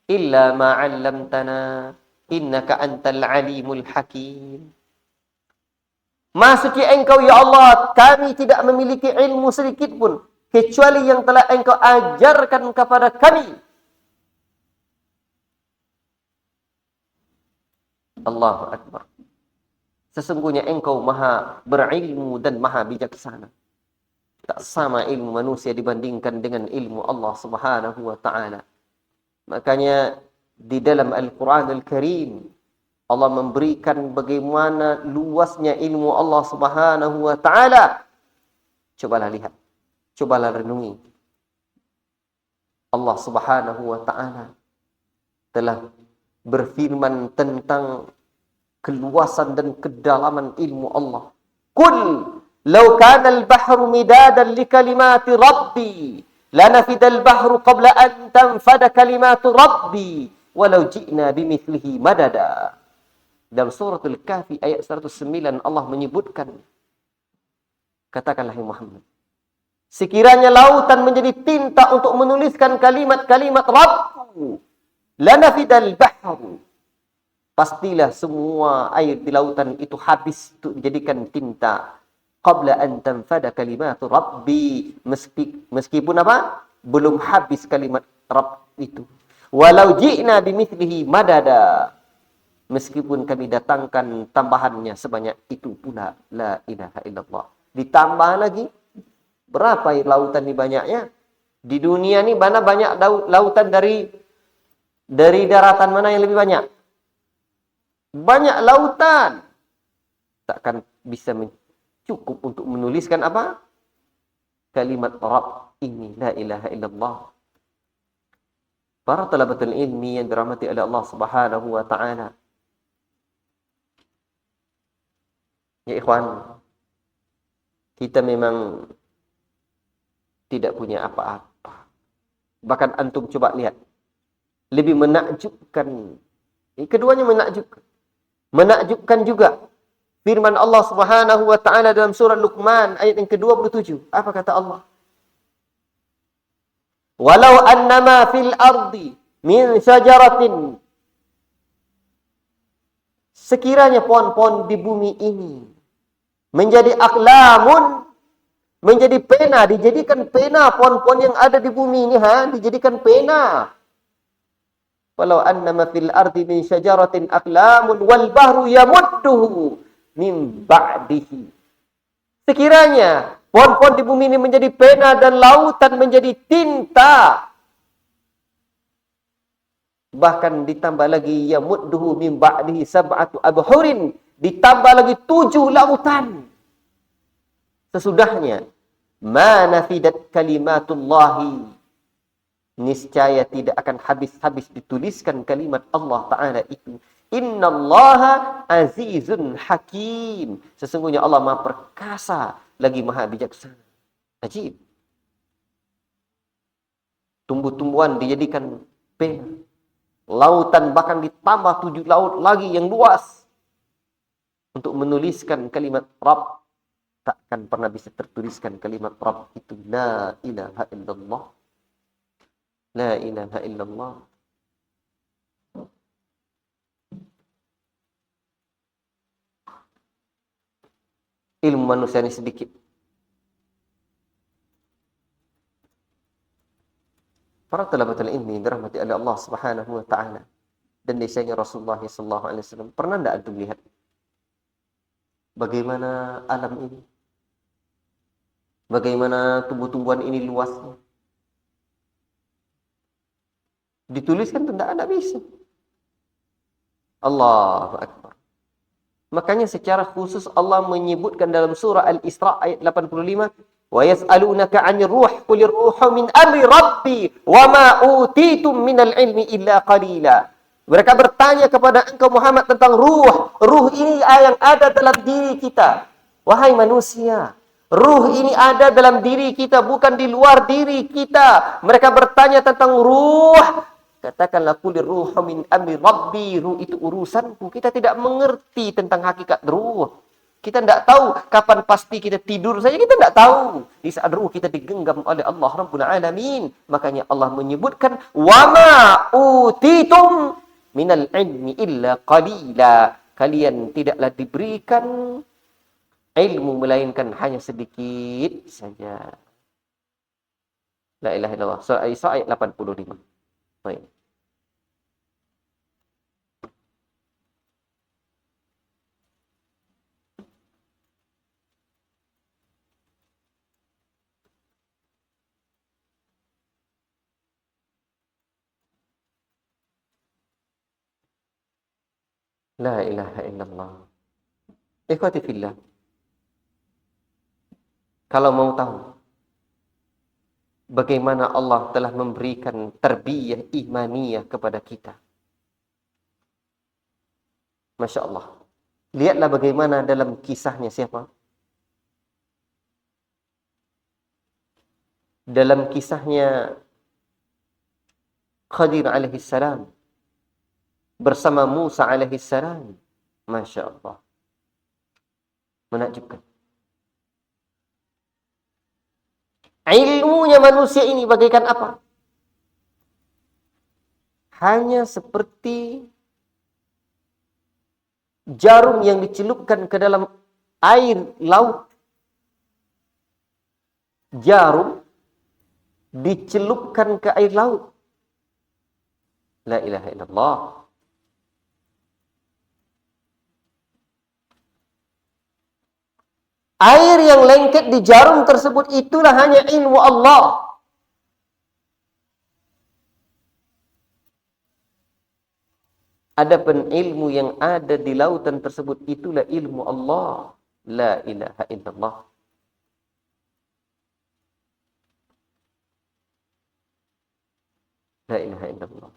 illa ma 'allamtana innaka antal alimul hakim. Maha suci engkau ya Allah, kami tidak memiliki ilmu sedikit pun kecuali yang telah engkau ajarkan kepada kami. Allahu Akbar. Sesungguhnya engkau maha berilmu dan maha bijaksana. Tak sama ilmu manusia dibandingkan dengan ilmu Allah Subhanahu wa ta'ala. Makanya di dalam Al-Quran Al-Karim, Allah memberikan bagaimana luasnya ilmu Allah Subhanahu wa ta'ala. Cobalah lihat. Cobalah renungi. Allah Subhanahu wa ta'ala telah berfirman tentang keluasan dan kedalaman ilmu Allah. Qul law kana al-bahru midadan li kalimati rabbi lanafida al-bahru qabla an tanfada kalimatu rabbi walau ji'na bimithlihi madada. Dalam surah Al-Kahfi ayat 109 Allah menyebutkan, katakanlah Muhammad, sekiranya lautan menjadi tinta untuk menuliskan kalimat-kalimat Rabbku, lanafidal bahru, pastilah semua air di lautan itu habis untuk dijadikan tinta. Qabla an tanfada kalimatu rabbi, meskipun apa? Belum habis kalimat Rabb itu. Walau ji'na bimithlihi madada, meskipun kami datangkan tambahannya sebanyak itu pula. La ilaha illallah. Ditambah lagi, berapa air lautan ini banyaknya? Di dunia ini mana banyak lautan dari daratan mana yang lebih banyak? Banyak lautan. Takkan bisa cukup untuk menuliskan apa? Kalimat Rabb ini. La ilaha illallah. Para talabatul ilmi yang dirahmati oleh Allah Subhanahu wa ta'ala. Ya ikhwan, kita memang tidak punya apa-apa. Bahkan antum coba lihat. lebih menakjubkan. Keduanya menakjubkan. Menakjubkan juga firman Allah Subhanahu wa taala dalam surah Luqman ayat yang ke-27. Apa kata Allah? Walau annama fil ardi min syajaratin, sekiranya pohon-pohon di bumi ini menjadi aklamun, menjadi pena, dijadikan pena, pohon-pohon yang ada di bumi ini dijadikan pena. Walau annama fil ardi min syajaratin aklamun wal bahru yamudduhu min ba'dihi. Sekiranya pohon-pohon di bumi ini menjadi pena dan lautan menjadi tinta, bahkan ditambah lagi yamudduhu min ba'dihi sab'atu abhurin, ditambah lagi 7 lautan sesudahnya, ma nafidat kalimatullahi, niscaya tidak akan habis-habis dituliskan kalimat Allah Ta'ala itu. Innallaha azizun hakim. Sesungguhnya Allah Maha perkasa lagi Maha bijaksana. Ajib. Tumbuh-tumbuhan dijadikan pena. Lautan bahkan ditambah 7 laut lagi yang luas. Untuk menuliskan kalimat Rabb. Takkan pernah bisa tertuliskan kalimat Rabb itu. La ilaha illallah. La ilaha illallah. Ilmu manusia ini sedikit. Para talabatul ilmi dirahmati oleh Allah Subhanahu wa taala dan desanya Rasulullah sallallahu alaihi wasallam. Pernah enggak antum lihat bagaimana alam ini? Bagaimana tumbuh-tumbuhan ini luasnya? Dituliskan itu enggak bisa. Allahu akbar. Makanya secara khusus Allah menyebutkan dalam surah Al-Isra ayat 85, wa yas'alunaka 'anir ruh qulir ruhu min amri rabbi wa ma utitum minal ilmi illa qalila. Mereka bertanya kepada engkau Muhammad tentang ruh. Ruh ini yang ada dalam diri kita. Wahai manusia, ruh ini ada dalam diri kita, bukan di luar diri kita. Mereka bertanya tentang ruh. Katakanlah kulir ruh min amri rabbi, ruh itu urusanku. Kita tidak mengerti tentang hakikat ruh. Kita tidak tahu kapan pasti kita tidur saja, kita tidak tahu. Di saat ruh kita digenggam oleh Allah Rabbul Alamin. Makanya Allah menyebutkan wama utitum minal ilmi illa qalila. Kalian tidaklah diberikan ilmu melainkan hanya sedikit saja. La ilaha illallah. Surah Al-Isra ayat 85. Baik. La ilaha illallah. Ikhwati fillah. Kalau mau tahu bagaimana Allah telah memberikan tarbiyah imaniyah kepada kita. Masya Allah. Lihatlah bagaimana dalam kisahnya siapa? Dalam kisahnya Khadir alaihissalam bersama Musa alaihissalam. Masya Allah. Menakjubkan. Ilmunya manusia ini bagaikan apa? Hanya seperti jarum yang dicelupkan ke dalam air laut. Jarum dicelupkan ke air laut. La ilaha illallah. Air yang lengket di jarum tersebut itulah hanya ilmu Allah. Adapun ilmu yang ada di lautan tersebut itulah ilmu Allah. La ilaha illallah. La ilaha illallah.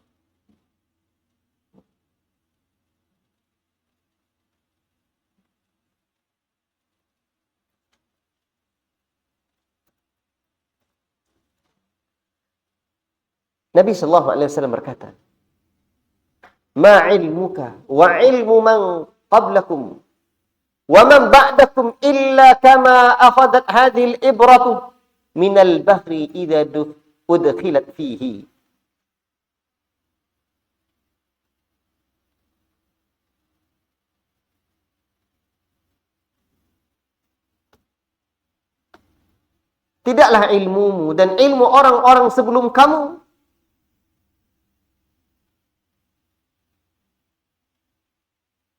Nabi sallallahu alaihi wasallam berkata, ma ilmuka wa ilmu man qablakum wa man ba'dakum illa kama akhadat hadhihi al-ibratu min al-bahri idza udkhilat fihi. Tidaklah ilmumu dan ilmu orang-orang sebelum kamu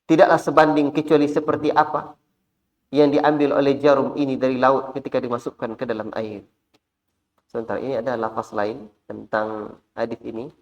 tidaklah sebanding kecuali seperti apa yang diambil oleh jarum ini dari laut ketika dimasukkan ke dalam air. Sebentar, ini ada lafaz lain tentang hadis ini.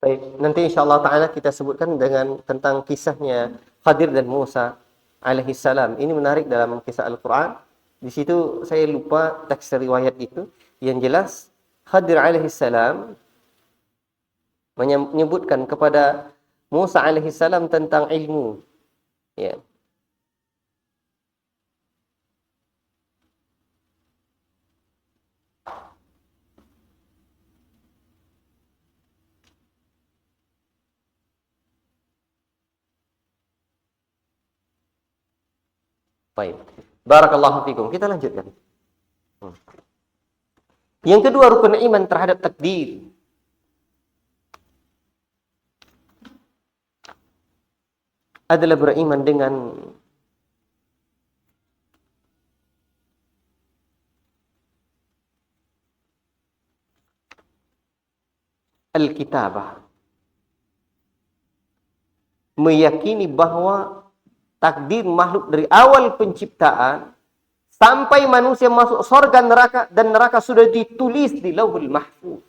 Baik, nanti insyaallah taala kita sebutkan dengan tentang kisahnya Khadir dan Musa alaihi salam. Ini menarik dalam kisah Al-Qur'an. Di situ saya lupa teks riwayat itu. Yang jelas Khadir alaihi salam menyebutkan kepada Musa alaihi salam tentang ilmu. Ya. Baik. Barakallahu fikum. Kita lanjutkan. Yang kedua, rukun iman terhadap takdir. Adalah beriman dengan Al-Kitabah. Meyakini bahwa takdir makhluk dari awal penciptaan sampai manusia masuk surga neraka dan neraka sudah ditulis di Lauhul Mahfuz.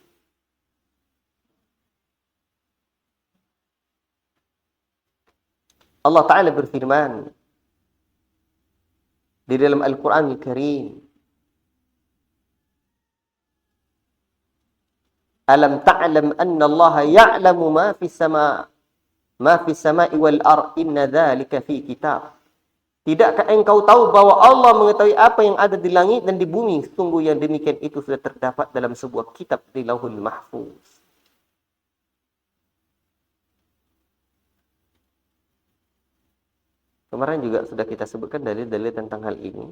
Allah Ta'ala berfirman di dalam Al-Quran Al-Karim, Alam ta'lam anna Allah ya'lamu ma fis sama'i wal ard inna dzalika fi kitab. Tidakkah engkau tahu bahwa Allah mengetahui apa yang ada di langit dan di bumi? Sungguh yang demikian itu sudah terdapat dalam sebuah kitab di Lauhul Mahfuz. Kemarin juga sudah kita sebutkan dalil-dalil tentang hal ini.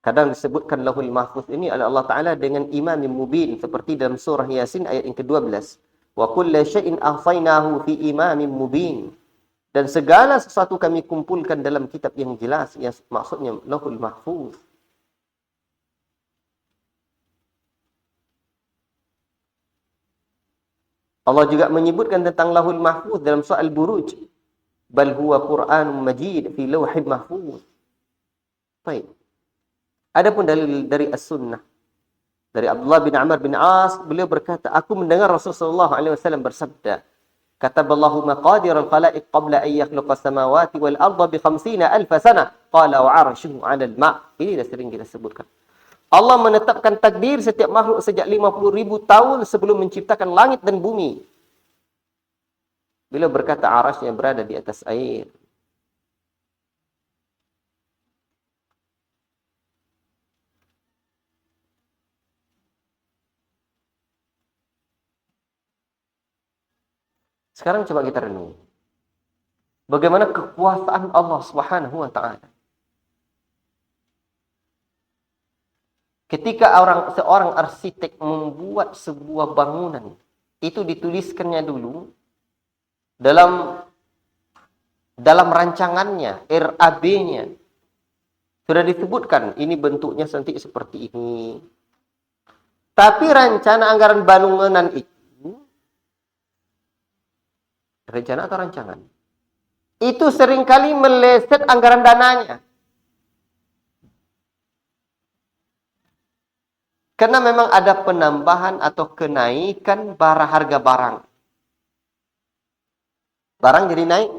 Kadang disebutkan Lauhul Mahfuz ini oleh Allah Ta'ala dengan imamin mubin. Seperti dalam surah Yasin ayat yang ke-12. Wa kulla syai'in ahsainahu fi imamin mubin. Dan segala sesuatu kami kumpulkan dalam kitab yang jelas. Yang maksudnya Lauhul Mahfuz. Allah juga menyebutkan tentang Lauhul Mahfuz dalam surah Al-Buruj. Bal huwa Qur'anun Majid fi Lauhil Mahfuz. Baik. Adapun dalil dari As-Sunnah dari Abdullah bin Amr bin As, beliau berkata, aku mendengar Rasulullah SAW bersabda, kataballahu maqadir al-khalaiq qabla an yakhluqa as-samawati wal arda bi 50,000 sana, qala wa 'arshuhu 'ala al-ma'. Ini dah sering kita sebutkan. Allah menetapkan takdir setiap makhluk sejak 50,000 tahun sebelum menciptakan langit dan bumi. Beliau berkata, arasnya berada di atas air. Sekarang coba kita renung. Bagaimana kekuasaan Allah Subhanahu wa taala. Ketika seorang arsitek membuat sebuah bangunan, itu dituliskannya dulu dalam rancangannya, RAB-nya. Sudah disebutkan, ini bentuknya nanti seperti ini. Tapi rencana anggaran bangunan itu, rencana atau rancangan, itu seringkali meleset anggaran dananya. Karena memang ada penambahan atau kenaikan harga barang. Barang jadi naik.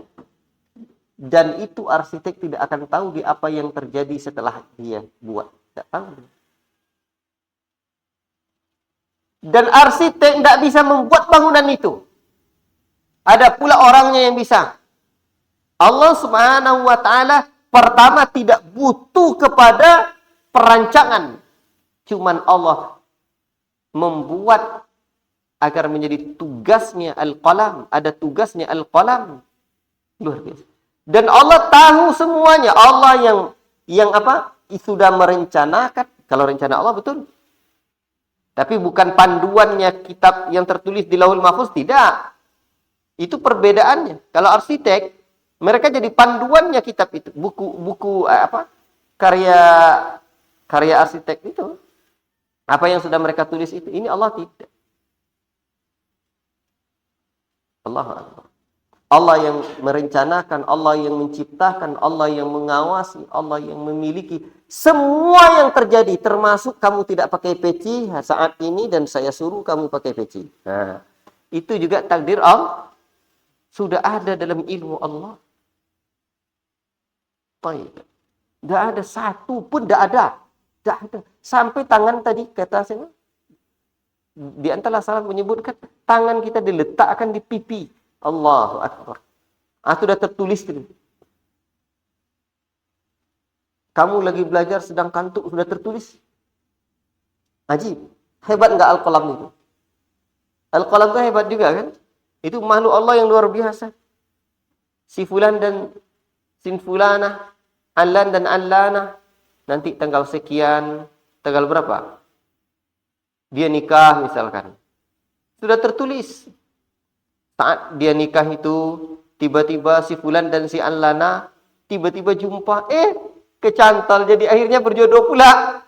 Dan itu arsitek tidak akan tahu di apa yang terjadi setelah dia buat. Tidak tahu. Dan arsitek tidak bisa membuat bangunan itu. Ada pula orangnya yang bisa. Allah Subhanahu wa taala pertama tidak butuh kepada perancangan. Cuman Allah membuat agar menjadi tugasnya al-qalam. Ada tugasnya al-qalam. Luar biasa. Dan Allah tahu semuanya. Allah yang apa? Sudah merencanakan. Kalau rencana Allah betul. Tapi bukan panduannya kitab yang tertulis di Lauhul Mahfuz. Tidak. Itu perbedaannya. Kalau arsitek, mereka jadi panduannya kitab itu. Buku apa? Karya arsitek itu. Apa yang sudah mereka tulis itu. Ini Allah tidak. Allah yang merencanakan, Allah yang menciptakan, Allah yang mengawasi, Allah yang memiliki semua yang terjadi. Termasuk kamu tidak pakai peci saat ini dan saya suruh kamu pakai peci. Nah, itu juga takdir Allah. Sudah ada dalam ilmu Allah. Baik. Tidak ada satu pun, tidak ada. Tidak ada. Sampai tangan tadi, kata saya, di antara salaf menyebutkan, tangan kita diletakkan di pipi. Allahu Akbar. Sudah tertulis itu. Kamu lagi belajar sedang kantuk, sudah tertulis. Ajib. Hebat enggak Al-Qalam itu? Al-Qalam itu hebat juga kan? Itu makhluk Allah yang luar biasa. Si fulan dan sin fulana, allan dan allana, nanti tanggal sekian, tanggal berapa? Dia nikah misalkan. Sudah tertulis. Saat dia nikah itu, tiba-tiba si fulan dan si allana tiba-tiba jumpa, kecantol, jadi akhirnya berjodoh pula.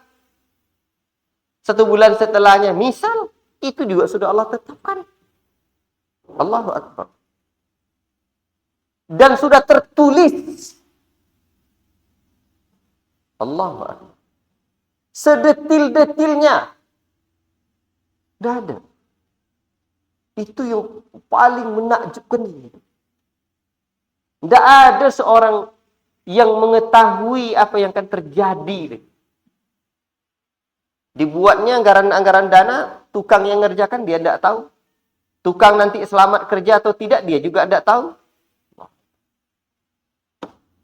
1 bulan setelahnya, misal, itu juga sudah Allah tetapkan. Allahu Akbar. Dan sudah tertulis. Allahu Akbar. Sedetil-detilnya. Tidak ada. Itu yang paling menakjubkan ini. Tidak ada seorang yang mengetahui apa yang akan terjadi. Dibuatnya anggaran-anggaran dana, tukang yang ngerjakan dia tidak tahu. Tukang nanti selamat kerja atau tidak, dia juga tidak tahu.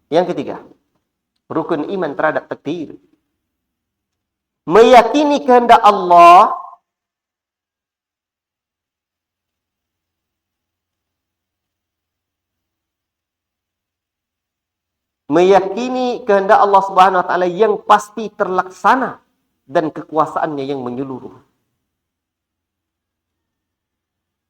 Yang ketiga, rukun iman terhadap takdir. Meyakini kehendak Allah Subhanahu wa taala yang pasti terlaksana dan kekuasaannya yang menyeluruh.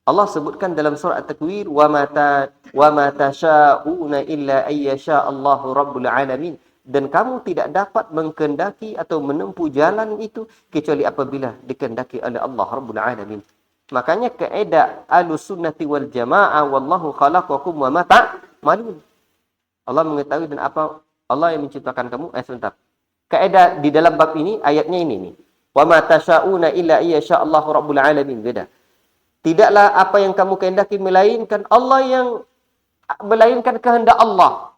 Allah sebutkan dalam surah At-Takwir, wa ma tasha'una illa ayyasha Allahu rabbul alamin. Dan kamu tidak dapat mengkehendaki atau menempuh jalan itu kecuali apabila dikehendaki oleh Allah Rabbul Alamin. Makanya kaidah Ahlussunnati wal Jamaah, wallahu khalaqakum wa ma ta'malun. Allah mengetahui dan apa Allah yang menciptakan kamu. Sebentar. Kaidah di dalam bab ini, ayatnya ini nih. Wa ma tasha'una illa ayyasha Allahu Rabbul Alamin. Beda. Tidaklah apa yang kamu kehendaki melainkan kehendak Allah.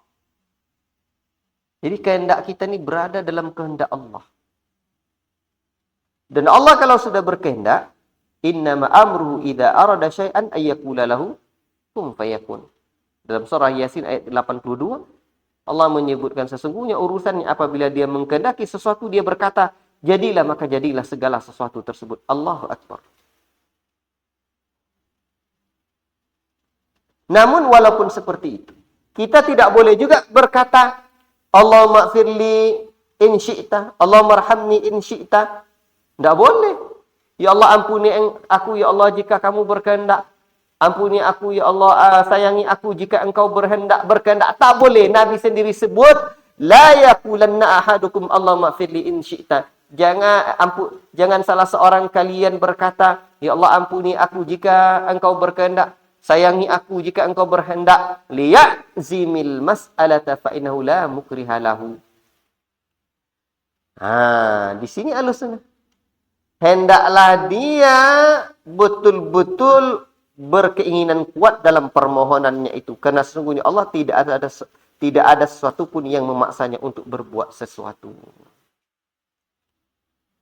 Jadi kehendak kita ni berada dalam kehendak Allah. Dan Allah kalau sudah berkehendak, innama amruhu idza arada syai'an ayyakula lahu kun fayakun. Dalam surah Yasin ayat 82, Allah menyebutkan sesungguhnya urusannya apabila dia mengkehendaki sesuatu, dia berkata, jadilah, maka jadilah segala sesuatu tersebut. Allahu Akbar. Namun walaupun seperti itu, kita tidak boleh juga berkata, Allahumma firli in syi'ta, Allahumma arhamni in syi'ta. Tidak boleh. Ya Allah, ampuni aku, ya Allah, jika kamu berkehendak. Ampuni aku, ya Allah, sayangi aku jika engkau berkehendak. Tak boleh. Nabi sendiri sebut, la yaqulanna ahadukum Allahumma firli in syi'ta. Jangan salah seorang kalian berkata, ya Allah, ampuni aku jika engkau berkehendak. Sayangi aku jika engkau berhendak. Liya'zimil mas'alata fa'innahu la mukriha lahu. Di sini Ahlussunnah. Hendaklah dia betul-betul berkeinginan kuat dalam permohonannya itu. Karena sesungguhnya Allah tidak ada sesuatu pun yang memaksanya untuk berbuat sesuatu.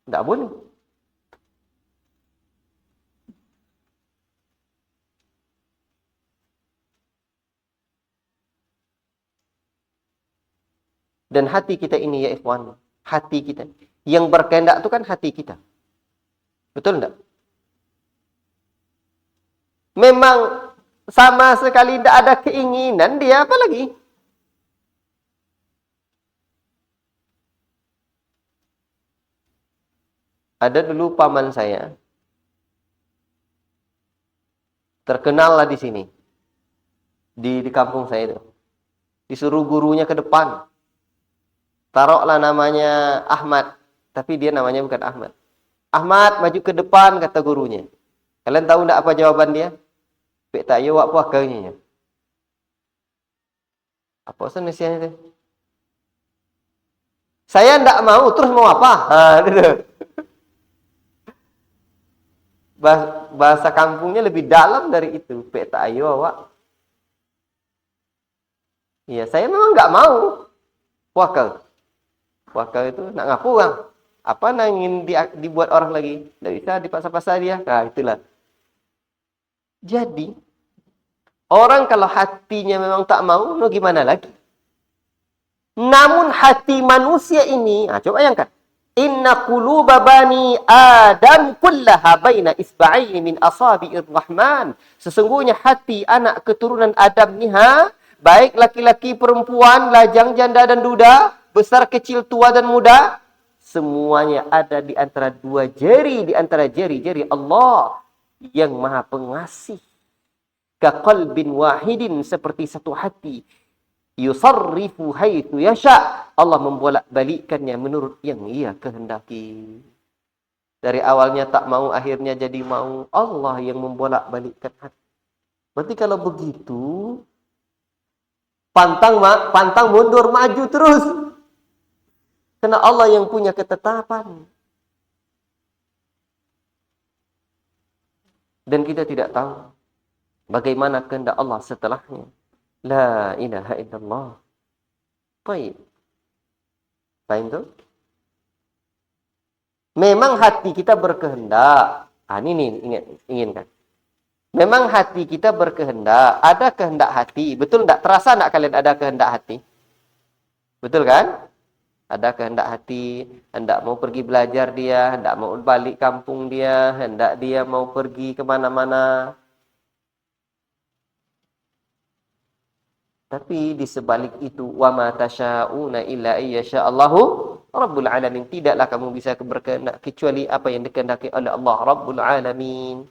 Tidak boleh. Dan hati kita ini ya ikhwan, hati kita. Yang berkehendak itu kan hati kita. Betul enggak? Memang sama sekali tidak ada keinginan dia, apa lagi? Ada dulu paman saya. Terkenal lah di sini. Di kampung saya itu. Disuruh gurunya ke depan. Taruhlah namanya Ahmad. Tapi dia namanya bukan Ahmad. Ahmad, maju ke depan, kata gurunya. Kalian tahu tak apa jawaban dia? Pek tak yo apa kayaknya. Apa senesian itu? Saya tidak mau, terus mau apa? Bahasa kampungnya lebih dalam dari itu. Pek tak yo awak. Iya, saya memang nggak mau. Wakal. Wakal itu nak ngapu kan? Apa yang ingin dibuat orang lagi? Tidak bisa dipaksa-paksa dia. Nah, itulah. Jadi, orang kalau hatinya memang tak mau, no gimana lagi? Namun hati manusia ini, coba bayangkan. Inna quluba bani Adam kullaha baina isba'aini min asabi'ir rahman. Sesungguhnya hati anak keturunan Adam ni, baik laki-laki, perempuan, lajang, janda dan duda, besar, kecil, tua dan muda, semuanya ada di antara dua jari, di antara jari-jari Allah yang Maha Pengasih. Kaqalbin wahidin, seperti satu hati. Yusarrifu haitsu yasha. Allah membolak-balikkannya menurut yang Ia kehendaki. Dari awalnya tak mau, akhirnya jadi mau. Allah yang membolak-balikkan hati. Berarti kalau begitu, pantang mundur, maju terus. Karena Allah yang punya ketetapan. Dan kita tidak tahu bagaimana kehendak Allah setelahnya. La ilaha illallah. Baik. Faham tu? Memang hati kita berkehendak. Ini nih, inginkan. Memang hati kita berkehendak. Ada kehendak hati. Betul enggak? Terasa enggak kalian ada kehendak hati? Betul kan? Ada kehendak hati. Hendak mau pergi belajar dia. Hendak mau balik kampung dia. Hendak dia mau pergi kemana-mana. Tapi di sebalik itu, wa ma tasyauna illa ayyasha'allahu rabbul alamin. Tidaklah kamu bisa berkehendak kecuali apa yang dikehendaki oleh Allah Rabbul Alamin.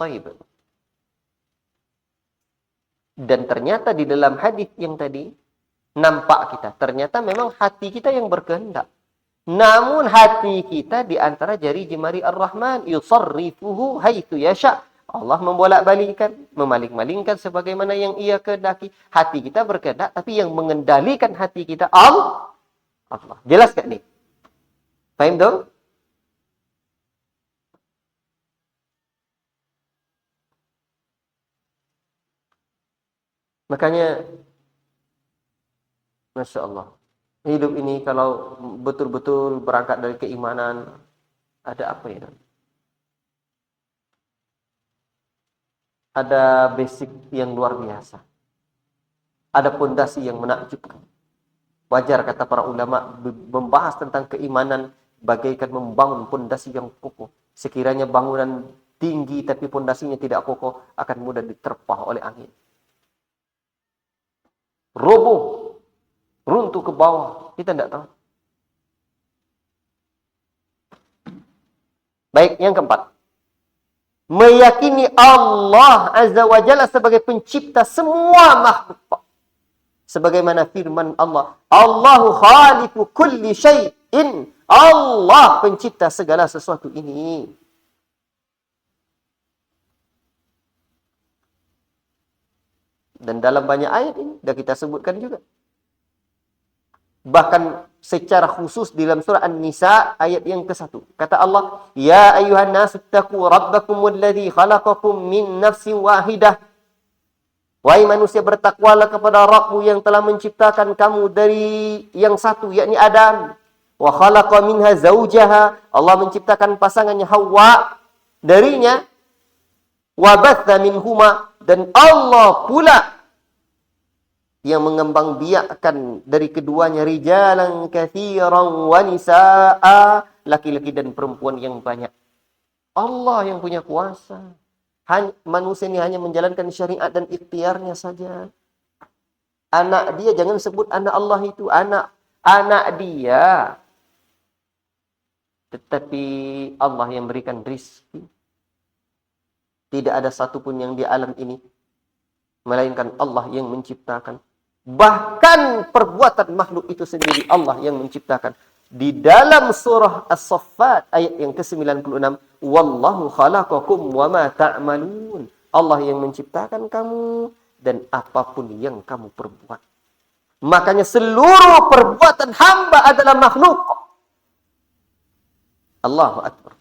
Baik. Dan ternyata di dalam hadis yang tadi nampak kita, ternyata memang hati kita yang berkehendak. Namun hati kita di antara jari jemari Ar-Rahman, yusarrifuhu haitsu yasha'. Allah membolak-balikkan, memaling-malingkan sebagaimana yang ia kehendaki. Hati kita berkehendak, tapi yang mengendalikan hati kita Allah. Jelas tak ni? Faham tu? Makanya, Masya Allah, hidup ini kalau betul-betul berangkat dari keimanan, ada apa ya? Ada basic yang luar biasa. Ada pondasi yang menakjubkan. Wajar kata para ulama membahas tentang keimanan bagaikan membangun pondasi yang kokoh. Sekiranya bangunan tinggi tapi pondasinya tidak kokoh, akan mudah diterpah oleh angin. Roboh, runtuh ke bawah, kita tidak tahu. Baik, yang keempat. Meyakini Allah Azza wa Jalla sebagai pencipta semua makhluk. Sebagaimana firman Allah, Allahu khaliqu kulli syai'in. Allah pencipta segala sesuatu ini. Dan dalam banyak ayat ini dah kita sebutkan juga. Bahkan secara khusus dalam surah An-Nisa ayat yang ke-1. Kata Allah, Ya ayuhan nasu taqu rabbakumul ladzi khalaqakum min nafsin wahidah. Wahai manusia, bertakwalah kepada Rabbmu yang telah menciptakan kamu dari yang satu, yakni Adam. Wa khalaqa minha zawjaha. Allah menciptakan pasangannya Hawa darinya. Wa batha minhuma, dan Allah pula yang mengembangbiakkan dari keduanya rijalan katsiran wa nisaa, laki-laki dan perempuan yang banyak. Allah yang punya kuasa. Manusia ini hanya menjalankan syariat dan ikhtiarnya saja. Anak dia jangan sebut anak Allah itu, anak dia. Tetapi Allah yang berikan rizki. Tidak ada satupun yang di alam ini melainkan Allah yang menciptakan. Bahkan perbuatan makhluk itu sendiri Allah yang menciptakan. Di dalam surah As-Saffat ayat yang ke-96, Wallahu khalaqakum wa ma ta'malun. Allah yang menciptakan kamu dan apapun yang kamu perbuat. Makanya seluruh perbuatan hamba adalah makhluk. Allahu Akbar.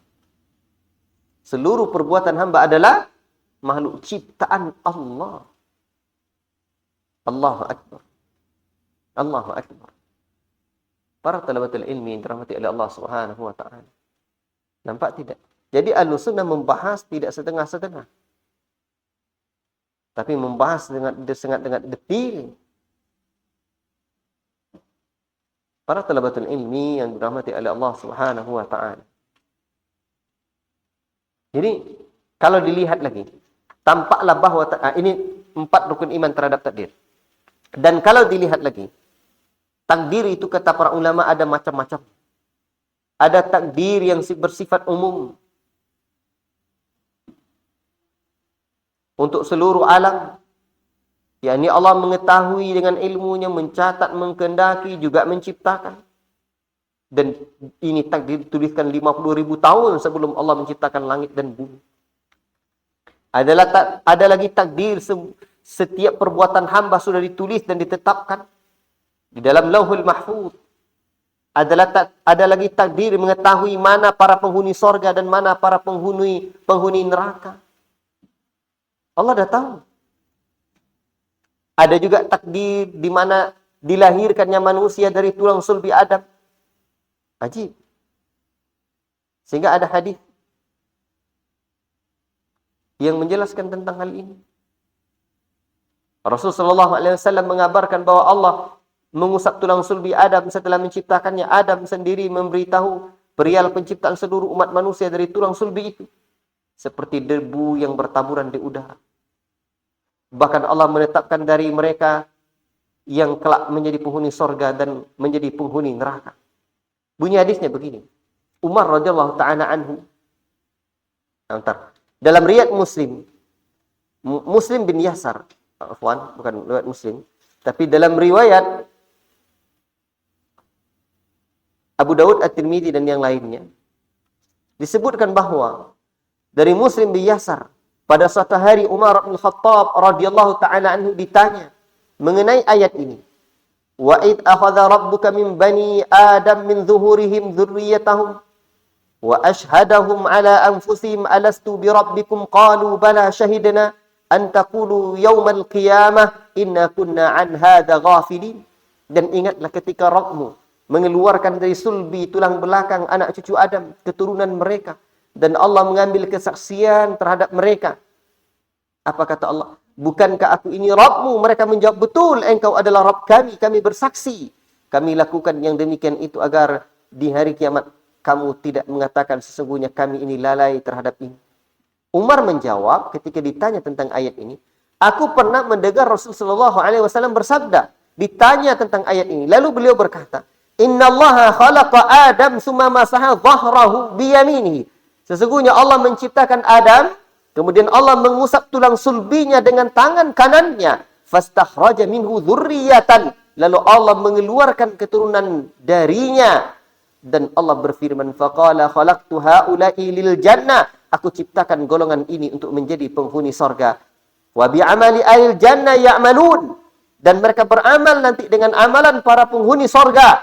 Seluruh perbuatan hamba adalah makhluk ciptaan Allah. Allahu Akbar. Allahu Akbar. Para talabatul ilmi yang dirahmati oleh Allah Subhanahu wa taala. Nampak tidak? Jadi Ahlussunnah membahas tidak setengah-setengah. Tapi membahas dengan sangat detil. Para talabatul ilmi yang dirahmati oleh Allah Subhanahu wa taala. Jadi kalau dilihat lagi, tampaklah bahwa ini 4 rukun iman terhadap takdir. Dan kalau dilihat lagi, takdir itu kata para ulama ada macam-macam. Ada takdir yang bersifat umum. Untuk seluruh alam. yakni Allah mengetahui dengan ilmunya, mencatat, mengkehendaki, juga menciptakan. Dan ini takdir dituliskan 50.000 tahun sebelum Allah menciptakan langit dan bumi. Ada lagi takdir setiap perbuatan hamba sudah ditulis dan ditetapkan di dalam Lauhul Mahfuz. Ada lagi takdir mengetahui mana para penghuni sorga dan mana para penghuni neraka. Allah dah tahu. Ada juga takdir di mana dilahirkannya manusia dari tulang sulbi Adam. Ajib. Sehingga ada hadis yang menjelaskan tentang hal ini. Rasulullah SAW mengabarkan bahwa Allah mengusap tulang sulbi Adam setelah menciptakannya. Adam sendiri memberitahu perihal penciptaan seluruh umat manusia dari tulang sulbi itu. Seperti debu yang bertaburan di udara. Bahkan Allah menetapkan dari mereka yang kelak menjadi penghuni sorga dan menjadi penghuni neraka. Bunyi hadisnya begini. Umar radhiyallahu ta'ala anhu. Dalam riwayat Muslim. Muslim bin Yasar. Bukan riwayat Muslim. Tapi dalam riwayat Abu Daud, At-Tirmidzi dan yang lainnya. Disebutkan bahwa dari Muslim bin Yasar. Pada suatu hari Umar bin Khattab radhiyallahu ta'ala anhu ditanya mengenai ayat ini. Wa id akhadha rabbuka min bani Adam min zuhurihim dzurriyyatahum wa ashhadahum ala anfusihim alastu bi rabbikum qalu bala shahidna an taqulu yaumal qiyamah inna kunna an hadza ghafilin. Dan ingatlah ketika Rabbmu mengeluarkan dari sulbi tulang belakang anak cucu Adam keturunan mereka. Dan Allah mengambil kesaksian terhadap mereka. Apa kata Allah? Bukankah aku ini Rabbmu? Mereka menjawab, betul, engkau adalah Rabb kami. Kami bersaksi. Kami lakukan yang demikian itu agar di hari kiamat kamu tidak mengatakan sesungguhnya kami ini lalai terhadap ini. Umar menjawab ketika ditanya tentang ayat ini. Aku pernah mendengar Rasulullah SAW bersabda. Ditanya tentang ayat ini. Lalu beliau berkata, Inna Allaha khalaqa Adam summa masaha dhahrahu biyaminihi. Sesungguhnya Allah menciptakan Adam, kemudian Allah mengusap tulang sulbinya dengan tangan kanannya. Fastakhraja minhu dzurriyyatan. Lalu Allah mengeluarkan keturunan darinya. Dan Allah berfirman, faqala khalaqtu haula'i lil jannah. Aku ciptakan golongan ini untuk menjadi penghuni sorga. Wa bi'amali ahli jannah ya'malun. Dan mereka beramal nanti dengan amalan para penghuni sorga.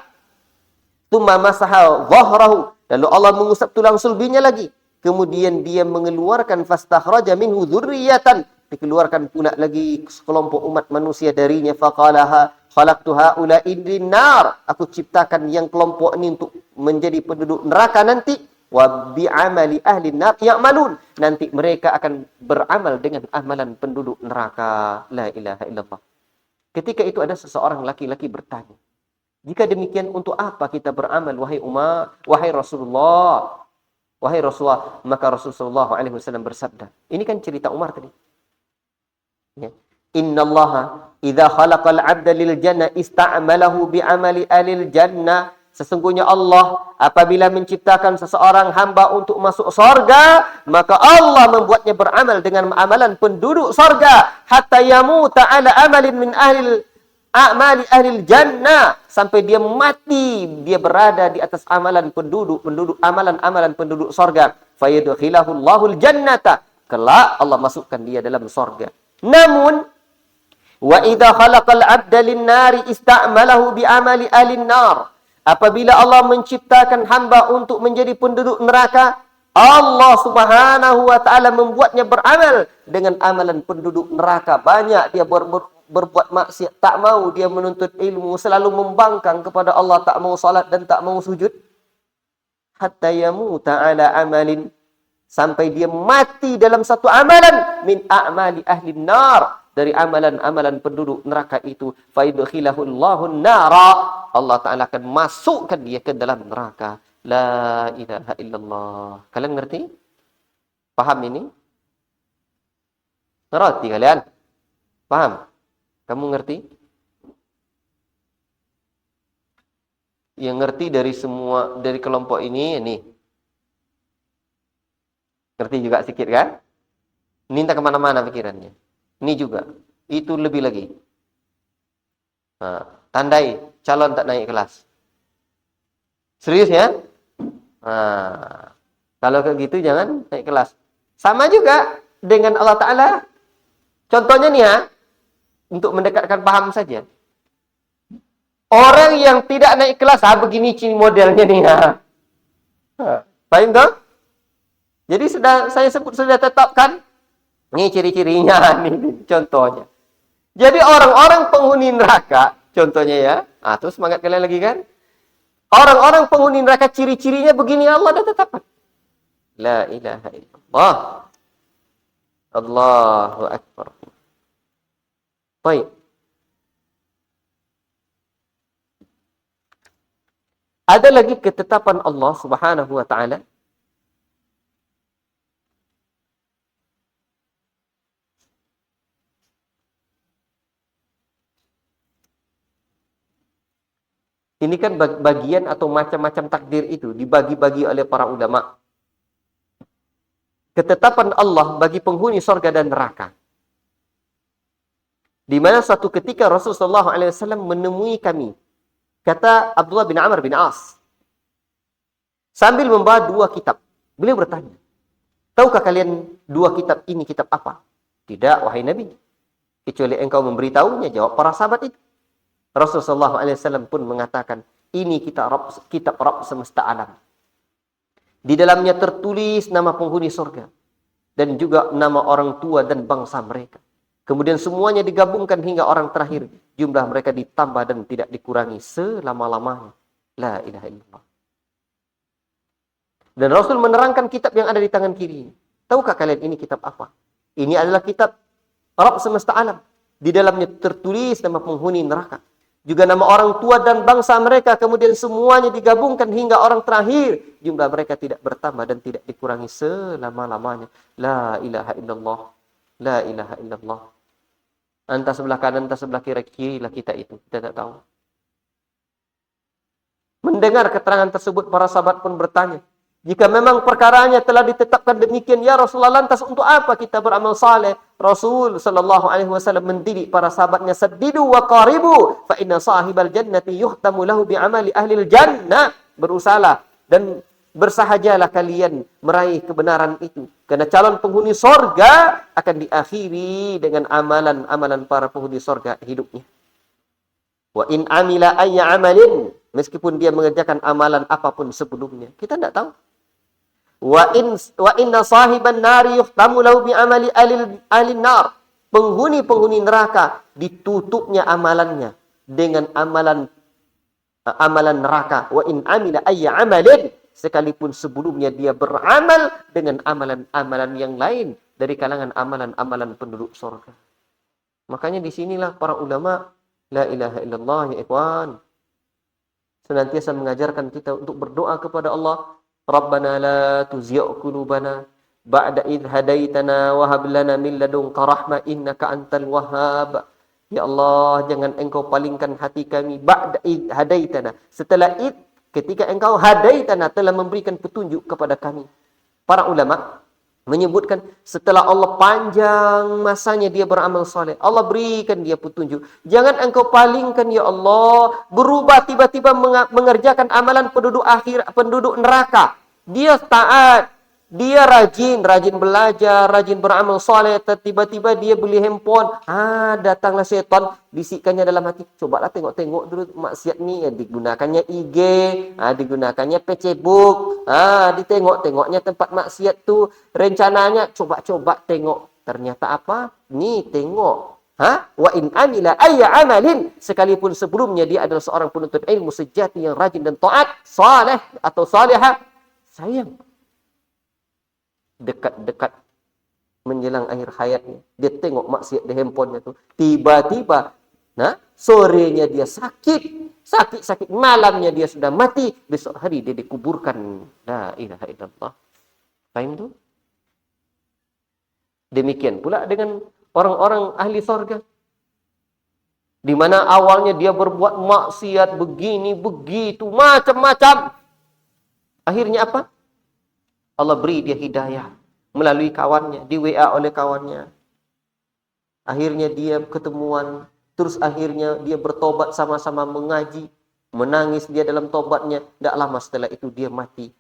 Tsumma masaha dhahrahu. Lalu Allah mengusap tulang sulbinya lagi. Kemudian dia mengeluarkan fastakhraja minhu dzurriyyatan. Dikeluarkan pula lagi sekelompok umat manusia darinya. Faqalaha khalaqtu haula'i lin-nar. Aku ciptakan yang kelompok ini untuk menjadi penduduk neraka nanti. Wa bi'amali ahli nar ya'malun. Nanti mereka akan beramal dengan amalan penduduk neraka. La ilaha illallah. Ketika itu ada seseorang laki-laki bertanya. Jika demikian, untuk apa kita beramal, wahai Umar, wahai Rasulullah? Wahai Rasulullah, maka Rasulullah SAW bersabda. Ini kan cerita Umar tadi. Ya. Inna Allaha idza khalaqal 'abda lil jannah ista'malahu bi'amali alil jannah. Sesungguhnya Allah apabila menciptakan seseorang hamba untuk masuk sorga, maka Allah membuatnya beramal dengan amalan penduduk sorga. Hatta yamuta ala amalin min a'mali ahlil jannah. Sampai dia mati, dia berada di atas amalan amalan penduduk sorga. Fayadkhilahu Allahul jannata. Kelak Allah masukkan dia dalam sorga. Namun, wa idza khalaqal 'abda lin-nari ista'malahu bi'amali ahlin nar. Apabila Allah menciptakan hamba untuk menjadi penduduk neraka, Allah Subhanahu wa taala membuatnya beramal dengan amalan penduduk neraka. Banyak dia berbuat maksiat, tak mau dia menuntut ilmu, selalu membangkang kepada Allah, tak mau salat dan tak mau sujud. Hatta yamuta ala amalin, sampai dia mati dalam satu amalan min a'mali ahli nar, dari amalan-amalan penduduk neraka itu. Fa yudkhilahu Allahun nara, Allah Ta'ala akan masukkan dia ke dalam neraka. La ilaha illallah. Kalian ngerti? Paham ini? Ngerti kalian? Paham? Kamu ngerti? Yang ngerti dari semua, dari kelompok ini. Ngerti juga sedikit kan? Ini entah kemana-mana pikirannya. Ini juga. Itu lebih lagi. Nah, tandai calon tak naik kelas. Serius ya? Nah, kalau kayak gitu jangan naik kelas. Sama juga dengan Allah Ta'ala. Contohnya nih ya, untuk mendekatkan paham saja. Orang yang tidak naik kelas, begini modelnya nih ya. Paham tak? Jadi sudah tetapkan. Ini ciri-cirinya, nih contohnya. Jadi orang-orang penghuni neraka, contohnya ya. Terus semangat kalian lagi kan? Orang-orang penghuni neraka ciri-cirinya begini, Allah dah tetapkan. La ilaha illallah. Allahu akbar. Baik. Ada lagi ketetapan Allah Subhanahu wa taala ini kan bagian atau macam-macam takdir itu dibagi-bagi oleh para ulama. Ketetapan Allah bagi penghuni surga dan neraka. Di mana suatu ketika Rasulullah SAW menemui kami. Kata Abdullah bin Amr bin As. Sambil membawa 2 kitab. Beliau bertanya, tahukah kalian 2 kitab ini kitab apa? Tidak, wahai Nabi. Kecuali engkau memberitahunya, jawab para sahabat itu. Rasulullah SAW pun mengatakan, ini kitab Rabb semesta alam. Di dalamnya tertulis nama penghuni surga. Dan juga nama orang tua dan bangsa mereka. Kemudian semuanya digabungkan hingga orang terakhir. Jumlah mereka ditambah dan tidak dikurangi selama-lamanya. La ilaha illallah. Dan Rasul menerangkan kitab yang ada di tangan kiri. Tahukah kalian ini kitab apa? Ini adalah kitab Rabb semesta alam. Di dalamnya tertulis nama penghuni neraka. Juga nama orang tua dan bangsa mereka. Kemudian semuanya digabungkan hingga orang terakhir. Jumlah mereka tidak bertambah dan tidak dikurangi selama-lamanya. La ilaha illallah. La ilaha illallah. Entah sebelah kanan, entah sebelah kiri lah kita itu. Kita tak tahu. Mendengar keterangan tersebut, para sahabat pun bertanya. Jika memang perkaranya telah ditetapkan demikian, ya Rasulullah, lantas untuk apa kita beramal saleh? Rasul sallallahu alaihi wasallam mendidik para sahabatnya, saddidu wa qaribu fa inna sahibal jannati yuhtamu lahu bi amali ahli jannah. Berusahalah dan bersahajalah kalian meraih kebenaran itu, karena calon penghuni sorga akan diakhiri dengan amalan-amalan para penghuni sorga hidupnya. Wa in amila ayya amalin, meskipun dia mengerjakan amalan apapun sebelumnya, kita tidak tahu. Wa inna sahiban nari yuhtamu lahu bi amali ahli nar. Penghuni-penghuni neraka ditutupnya amalannya dengan amalan neraka. Wa in amila ayya amalin, sekalipun sebelumnya dia beramal dengan amalan-amalan yang lain dari kalangan amalan-amalan penduduk surga. Makanya disinilah para ulama la ilaha illallah ya ikhwan senantiasa mengajarkan kita untuk berdoa kepada Allah. Rabbana la tuzigh qulubana ba'da idh hadaitana wa hab lana min ladunka rahmah innaka antal wahhab. Ya Allah, jangan engkau palingkan hati kami ba'da idh hadaitana, setelah ketika engkau hadaitana telah memberikan petunjuk kepada kami. Para ulama menyebutkan setelah Allah panjang masanya dia beramal soleh, Allah berikan dia petunjuk. Jangan engkau palingkan ya Allah, berubah tiba-tiba mengerjakan amalan penduduk neraka. Dia taat, dia rajin belajar, rajin beramal soleh, tiba-tiba dia beli handphone. Datanglah setan, bisikannya dalam hati, cobalah tengok-tengok dulu maksiat ni, digunakannya IG, digunakannya Facebook, ditengok-tengoknya tempat maksiat tu, rencananya coba-coba tengok, ternyata apa? Ni tengok. Wa in amila ayya amalin, sekalipun sebelumnya dia adalah seorang penuntut ilmu sejati yang rajin dan taat, saleh atau salihah, sayang dekat-dekat menjelang akhir hayatnya, dia tengok maksiat di handphonenya tu, tiba-tiba sorenya dia sakit, malamnya dia sudah mati, besok hari dia dikuburkan. La ilaha illallah. Faham tu? Demikian pula dengan orang-orang ahli surga, di mana awalnya dia berbuat maksiat begini begitu macam-macam, akhirnya apa? Allah beri dia hidayah melalui kawannya, di WA oleh kawannya. Akhirnya dia ketemuan, terus akhirnya dia bertobat, sama-sama mengaji, menangis dia dalam tobatnya. Tidak lama setelah itu dia mati.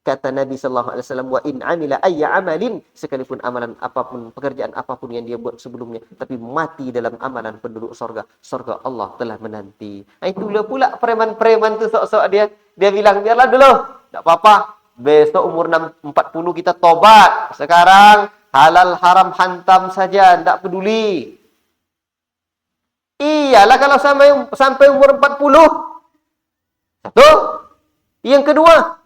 Kata Nabi sallallahu alaihi wasallam, wa in amila ayya amalin, sekalipun amalan apapun, pekerjaan apapun yang dia buat sebelumnya, tapi mati dalam amalan penduduk surga Allah telah menanti. Itulah pula preman-preman tu sok-sok dia bilang, biarlah dulu, tak apa-apa. Besok umur 40 kita tobat. Sekarang halal haram hantam saja, tidak peduli. Iyalah kalau sampai umur 40. Satu. Yang kedua,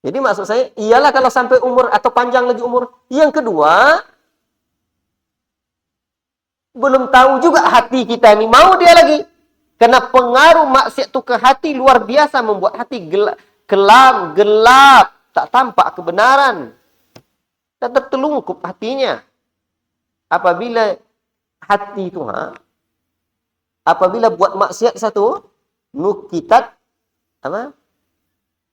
jadi maksud saya, ialah kalau sampai umur atau panjang lagi umur. Yang kedua, belum tahu juga hati kita ini mau dia lagi. Karena pengaruh maksiat itu ke hati luar biasa, membuat hati kelam, gelap, tak tampak kebenaran. Tetap terlungkup hatinya. Apabila hati itu, apabila buat maksiat satu, nukitat, apa?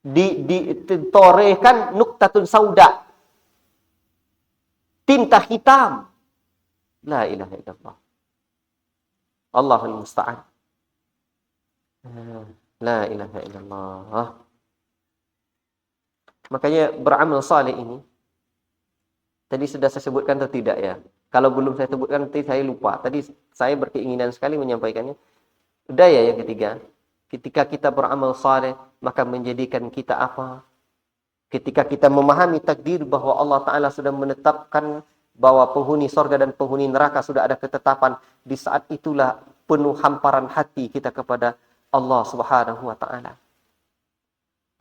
Ditorehkan nuktatun sauda, tinta hitam. La ilaha illallah. Allahul musta'an. La ilaha illallah. Makanya beramal saleh ini, tadi sudah saya sebutkan atau tidak ya? Kalau belum saya sebutkan nanti saya lupa. Tadi saya berkeinginan sekali menyampaikannya. Udah ya yang ketiga. Ketika kita beramal saleh, maka menjadikan kita apa? Ketika kita memahami takdir bahwa Allah Ta'ala sudah menetapkan bahwa penghuni sorga dan penghuni neraka sudah ada ketetapan, di saat itulah penuh hamparan hati kita kepada Allah Subhanahu wa Ta'ala.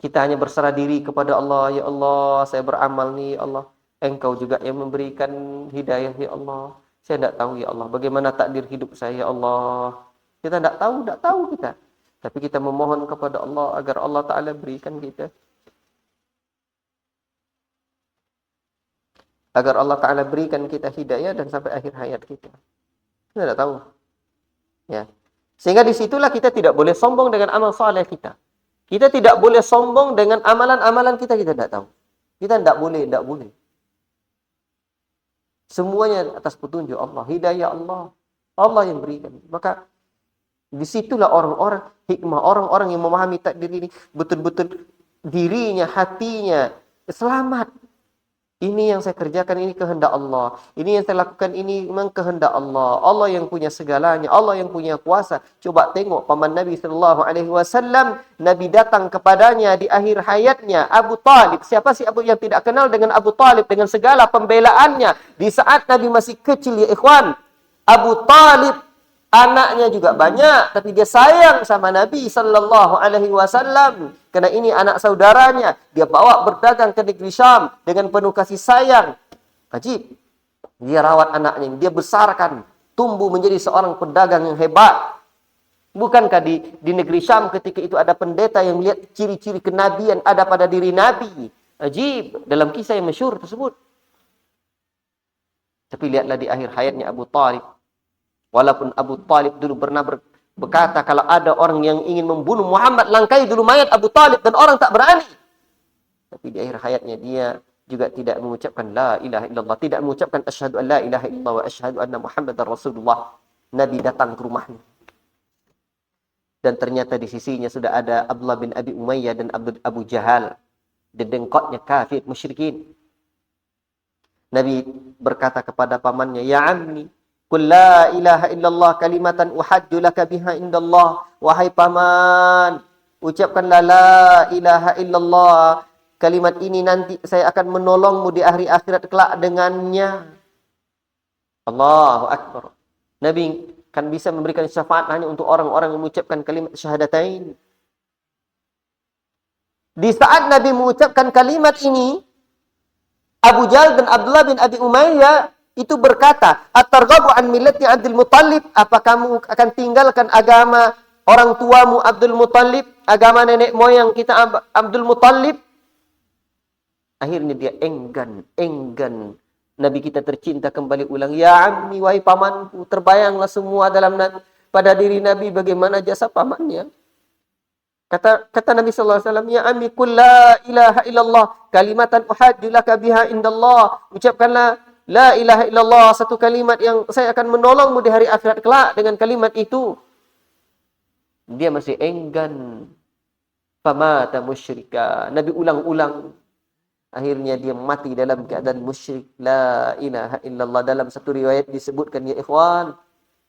Kita hanya berserah diri kepada Allah. Ya Allah, saya beramal nih, ya Allah. Engkau juga yang memberikan hidayah, ya Allah. Saya tidak tahu, ya Allah, bagaimana takdir hidup saya, ya Allah. Kita tidak tahu kita. Tapi kita memohon kepada Allah agar Allah Ta'ala berikan kita. Agar Allah Ta'ala berikan kita hidayah dan sampai akhir hayat kita. Kita tidak tahu. Ya. Sehingga disitulah kita tidak boleh sombong dengan amal saleh kita. Kita tidak boleh sombong dengan amalan-amalan kita tidak tahu. Kita tidak boleh. Semuanya atas petunjuk Allah. Hidayah Allah. Allah yang berikan. Maka disitulah orang-orang hikmah, orang-orang yang memahami takdir ini betul-betul dirinya, hatinya selamat. Ini yang saya kerjakan, ini kehendak Allah. Ini yang saya lakukan, ini memang kehendak Allah. Allah yang punya segalanya, Allah yang punya kuasa. Coba tengok paman Nabi SAW, Nabi datang kepadanya di akhir hayatnya, Abu Talib. Siapa sih Abu yang tidak kenal dengan Abu Talib dengan segala pembelaannya di saat Nabi masih kecil, ya ikhwan. Abu Talib anaknya juga banyak, tapi dia sayang sama Nabi SAW. Karena ini anak saudaranya. Dia bawa berdagang ke negeri Syam dengan penuh kasih sayang. Ajib. Dia rawat anaknya. Dia besarkan. Tumbuh menjadi seorang pedagang yang hebat. Bukankah di negeri Syam ketika itu ada pendeta yang melihat ciri-ciri kenabian ada pada diri Nabi. Ajib. Dalam kisah yang masyhur tersebut. Tapi lihatlah di akhir hayatnya Abu Talib. Walaupun Abu Talib dulu pernah berkata, kalau ada orang yang ingin membunuh Muhammad, langkai dulu mayat Abu Talib, dan orang tak berani. Tapi di akhir hayatnya dia juga tidak mengucapkan la ilaha illallah, tidak mengucapkan asyhadu an la ilaha illallah wa asyhadu anna Muhammadar Rasulullah. Nabi datang ke rumahnya. Dan ternyata di sisinya sudah ada Abdullah bin Abi Umayyah dan Abu Jahal. Dedengkotnya kafir musyrikin. Nabi berkata kepada pamannya, ya ammi, qul la ilaha illallah kalimatan uhajju laka biha indallah. Wahai paman, ucapkanlah la ilaha illallah. Kalimat ini nanti saya akan menolongmu di hari akhirat kelak dengannya. Allahu akbar. Nabi kan bisa memberikan syafaat hanya untuk orang-orang yang mengucapkan kalimat syahadatain. Di saat Nabi mengucapkan kalimat ini, Abu Jahal dan Abdullah bin Abi Umayyah itu berkata, "At-targhabu an millati Abdul Muttalib? Apa kamu akan tinggalkan agama orang tuamu Abdul Muttalib, agama nenek moyang kita Abdul Muttalib?" Akhirnya dia enggan. Nabi kita tercinta kembali ulang, "Ya ammi, wahai pamanku." Terbayanglah semua pada diri Nabi bagaimana jasa pamannya. Kata Nabi sallallahu alaihi wasallam, "Ya ammi, qul la ilaha illallah kalimatan uhajju laka biha indallah." Ucapkanlah la ilaha illallah, satu kalimat yang saya akan menolongmu di hari akhirat kelak dengan kalimat itu. Dia masih enggan. Famata musyrika. Nabi ulang-ulang. Akhirnya dia mati dalam keadaan musyrik. La ilaha illallah. Dalam satu riwayat disebutkan, ya ikhwan,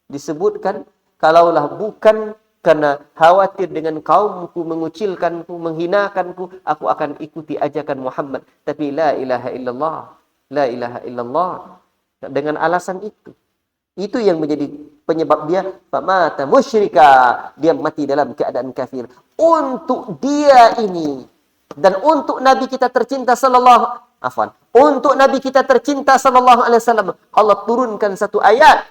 disebutkan, kalaulah bukan karena khawatir dengan kaumku, mengucilkanku, menghinakanku, aku akan ikuti ajakan Muhammad. Tapi la ilaha illallah. La ilaha illallah. Dengan alasan itu. Itu yang menjadi penyebab dia famata musyrika. Dia mati dalam keadaan kafir. untuk dia ini dan untuk Nabi kita tercinta untuk Nabi kita tercinta sallallahu alaihi wasallam, Allah turunkan satu ayat,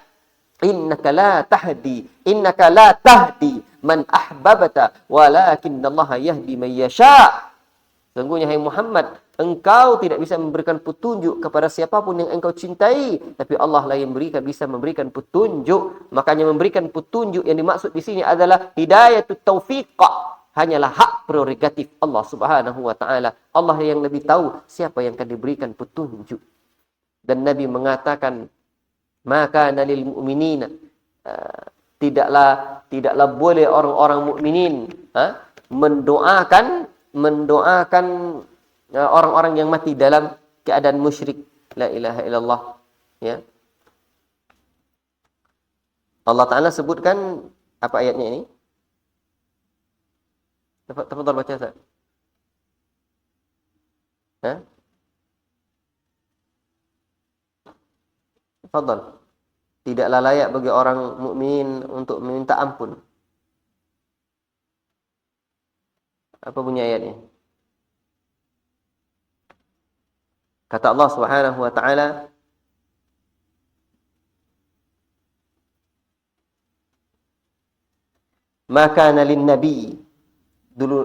innaka la tahdi man ahbabta walakinallaha yahdi man yasha. Sesungguhnya hai Muhammad, engkau tidak bisa memberikan petunjuk kepada siapapun yang engkau cintai, tapi Allah lah yang bisa memberikan petunjuk. Makanya memberikan petunjuk yang dimaksud di sini adalah hidayatut taufiq. Hanyalah hak prerogatif Allah Subhanahu wa taala. Allah yang lebih tahu siapa yang akan diberikan petunjuk. Dan Nabi mengatakan, maka lil mu'minina, tidaklah boleh orang-orang mukminin mendoakan orang-orang yang mati dalam keadaan musyrik. La ilaha illallah. Ya. Allah Ta'ala sebutkan apa ayatnya ini? Tafadhal baca Ustaz. Tafadhal. Tidaklah layak bagi orang mukmin untuk meminta ampun. Apa bunyi ayatnya? Kata Allah Subhanahu wa taala, maka lin nabi,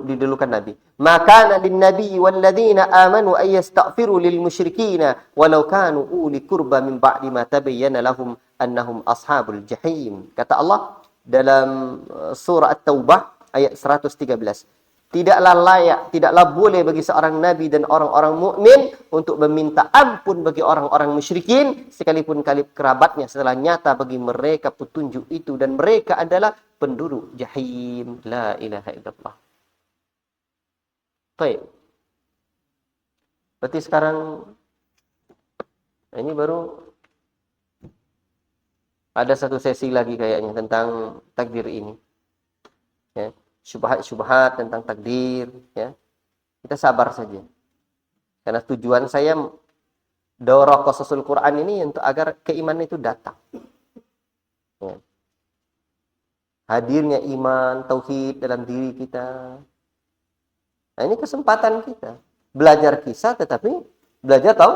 didulukan nabi. Maka lin nabi wal ladzina amanu ay yastaghfiru lil musyrikin walau kanu uli qurba min ba'di ma tabayyana lahum annahum ashabul jahim. Kata Allah dalam surah At-Taubah ayat 113. Tidaklah layak, tidaklah boleh bagi seorang nabi dan orang-orang mukmin untuk meminta ampun bagi orang-orang musyrikin sekalipun kerabatnya setelah nyata bagi mereka petunjuk itu dan mereka adalah penduduk jahim. La ilaha illallah. Baik. Berarti sekarang ini baru ada satu sesi lagi kayaknya tentang takdir ini. Ya. Syubhat-syubhat tentang takdir, ya. Kita sabar saja. Karena tujuan saya daurah qasasul Quran ini untuk agar keimanan itu datang. Ya. Hadirnya iman, tauhid dalam diri kita. Nah, ini kesempatan kita. Belajar kisah tetapi belajar tahu.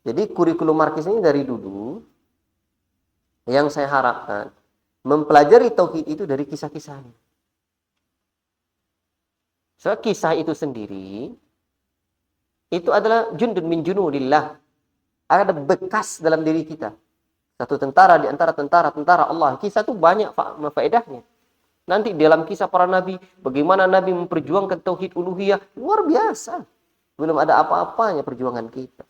Jadi kurikulum Markis ini dari dulu yang saya harapkan mempelajari tauhid itu dari kisah-kisahnya. So, kisah itu sendiri itu adalah jundun min junudillah. Ada bekas dalam diri kita. Satu tentara di antara tentara Allah. Kisah itu banyak faedahnya. Nanti dalam kisah para nabi, bagaimana nabi memperjuangkan tauhid uluhiyah, luar biasa. Belum ada apa-apanya perjuangan kita.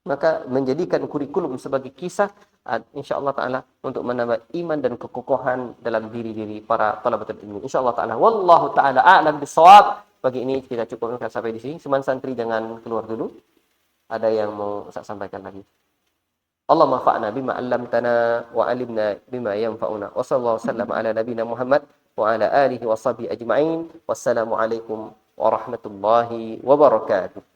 Maka menjadikan kurikulum sebagai kisah insyaallah taala untuk menambah iman dan kekokohan dalam diri-diri para talabatul ilmi insyaallah taala. Wallahu taala a'lam bissawab. Pagi ini kita cukupkan sampai di sini. Seman santri jangan keluar dulu. Ada yang mau saya sampaikan lagi. Allahumma fa'na bima 'allamtana wa 'allimna bima yanfa'una. Wa sallallahu wasallam ala nabiyyina Muhammad wa ala alihi wa sahbihi ajma'in. Wassalamu alaikum warahmatullahi wabarakatuh.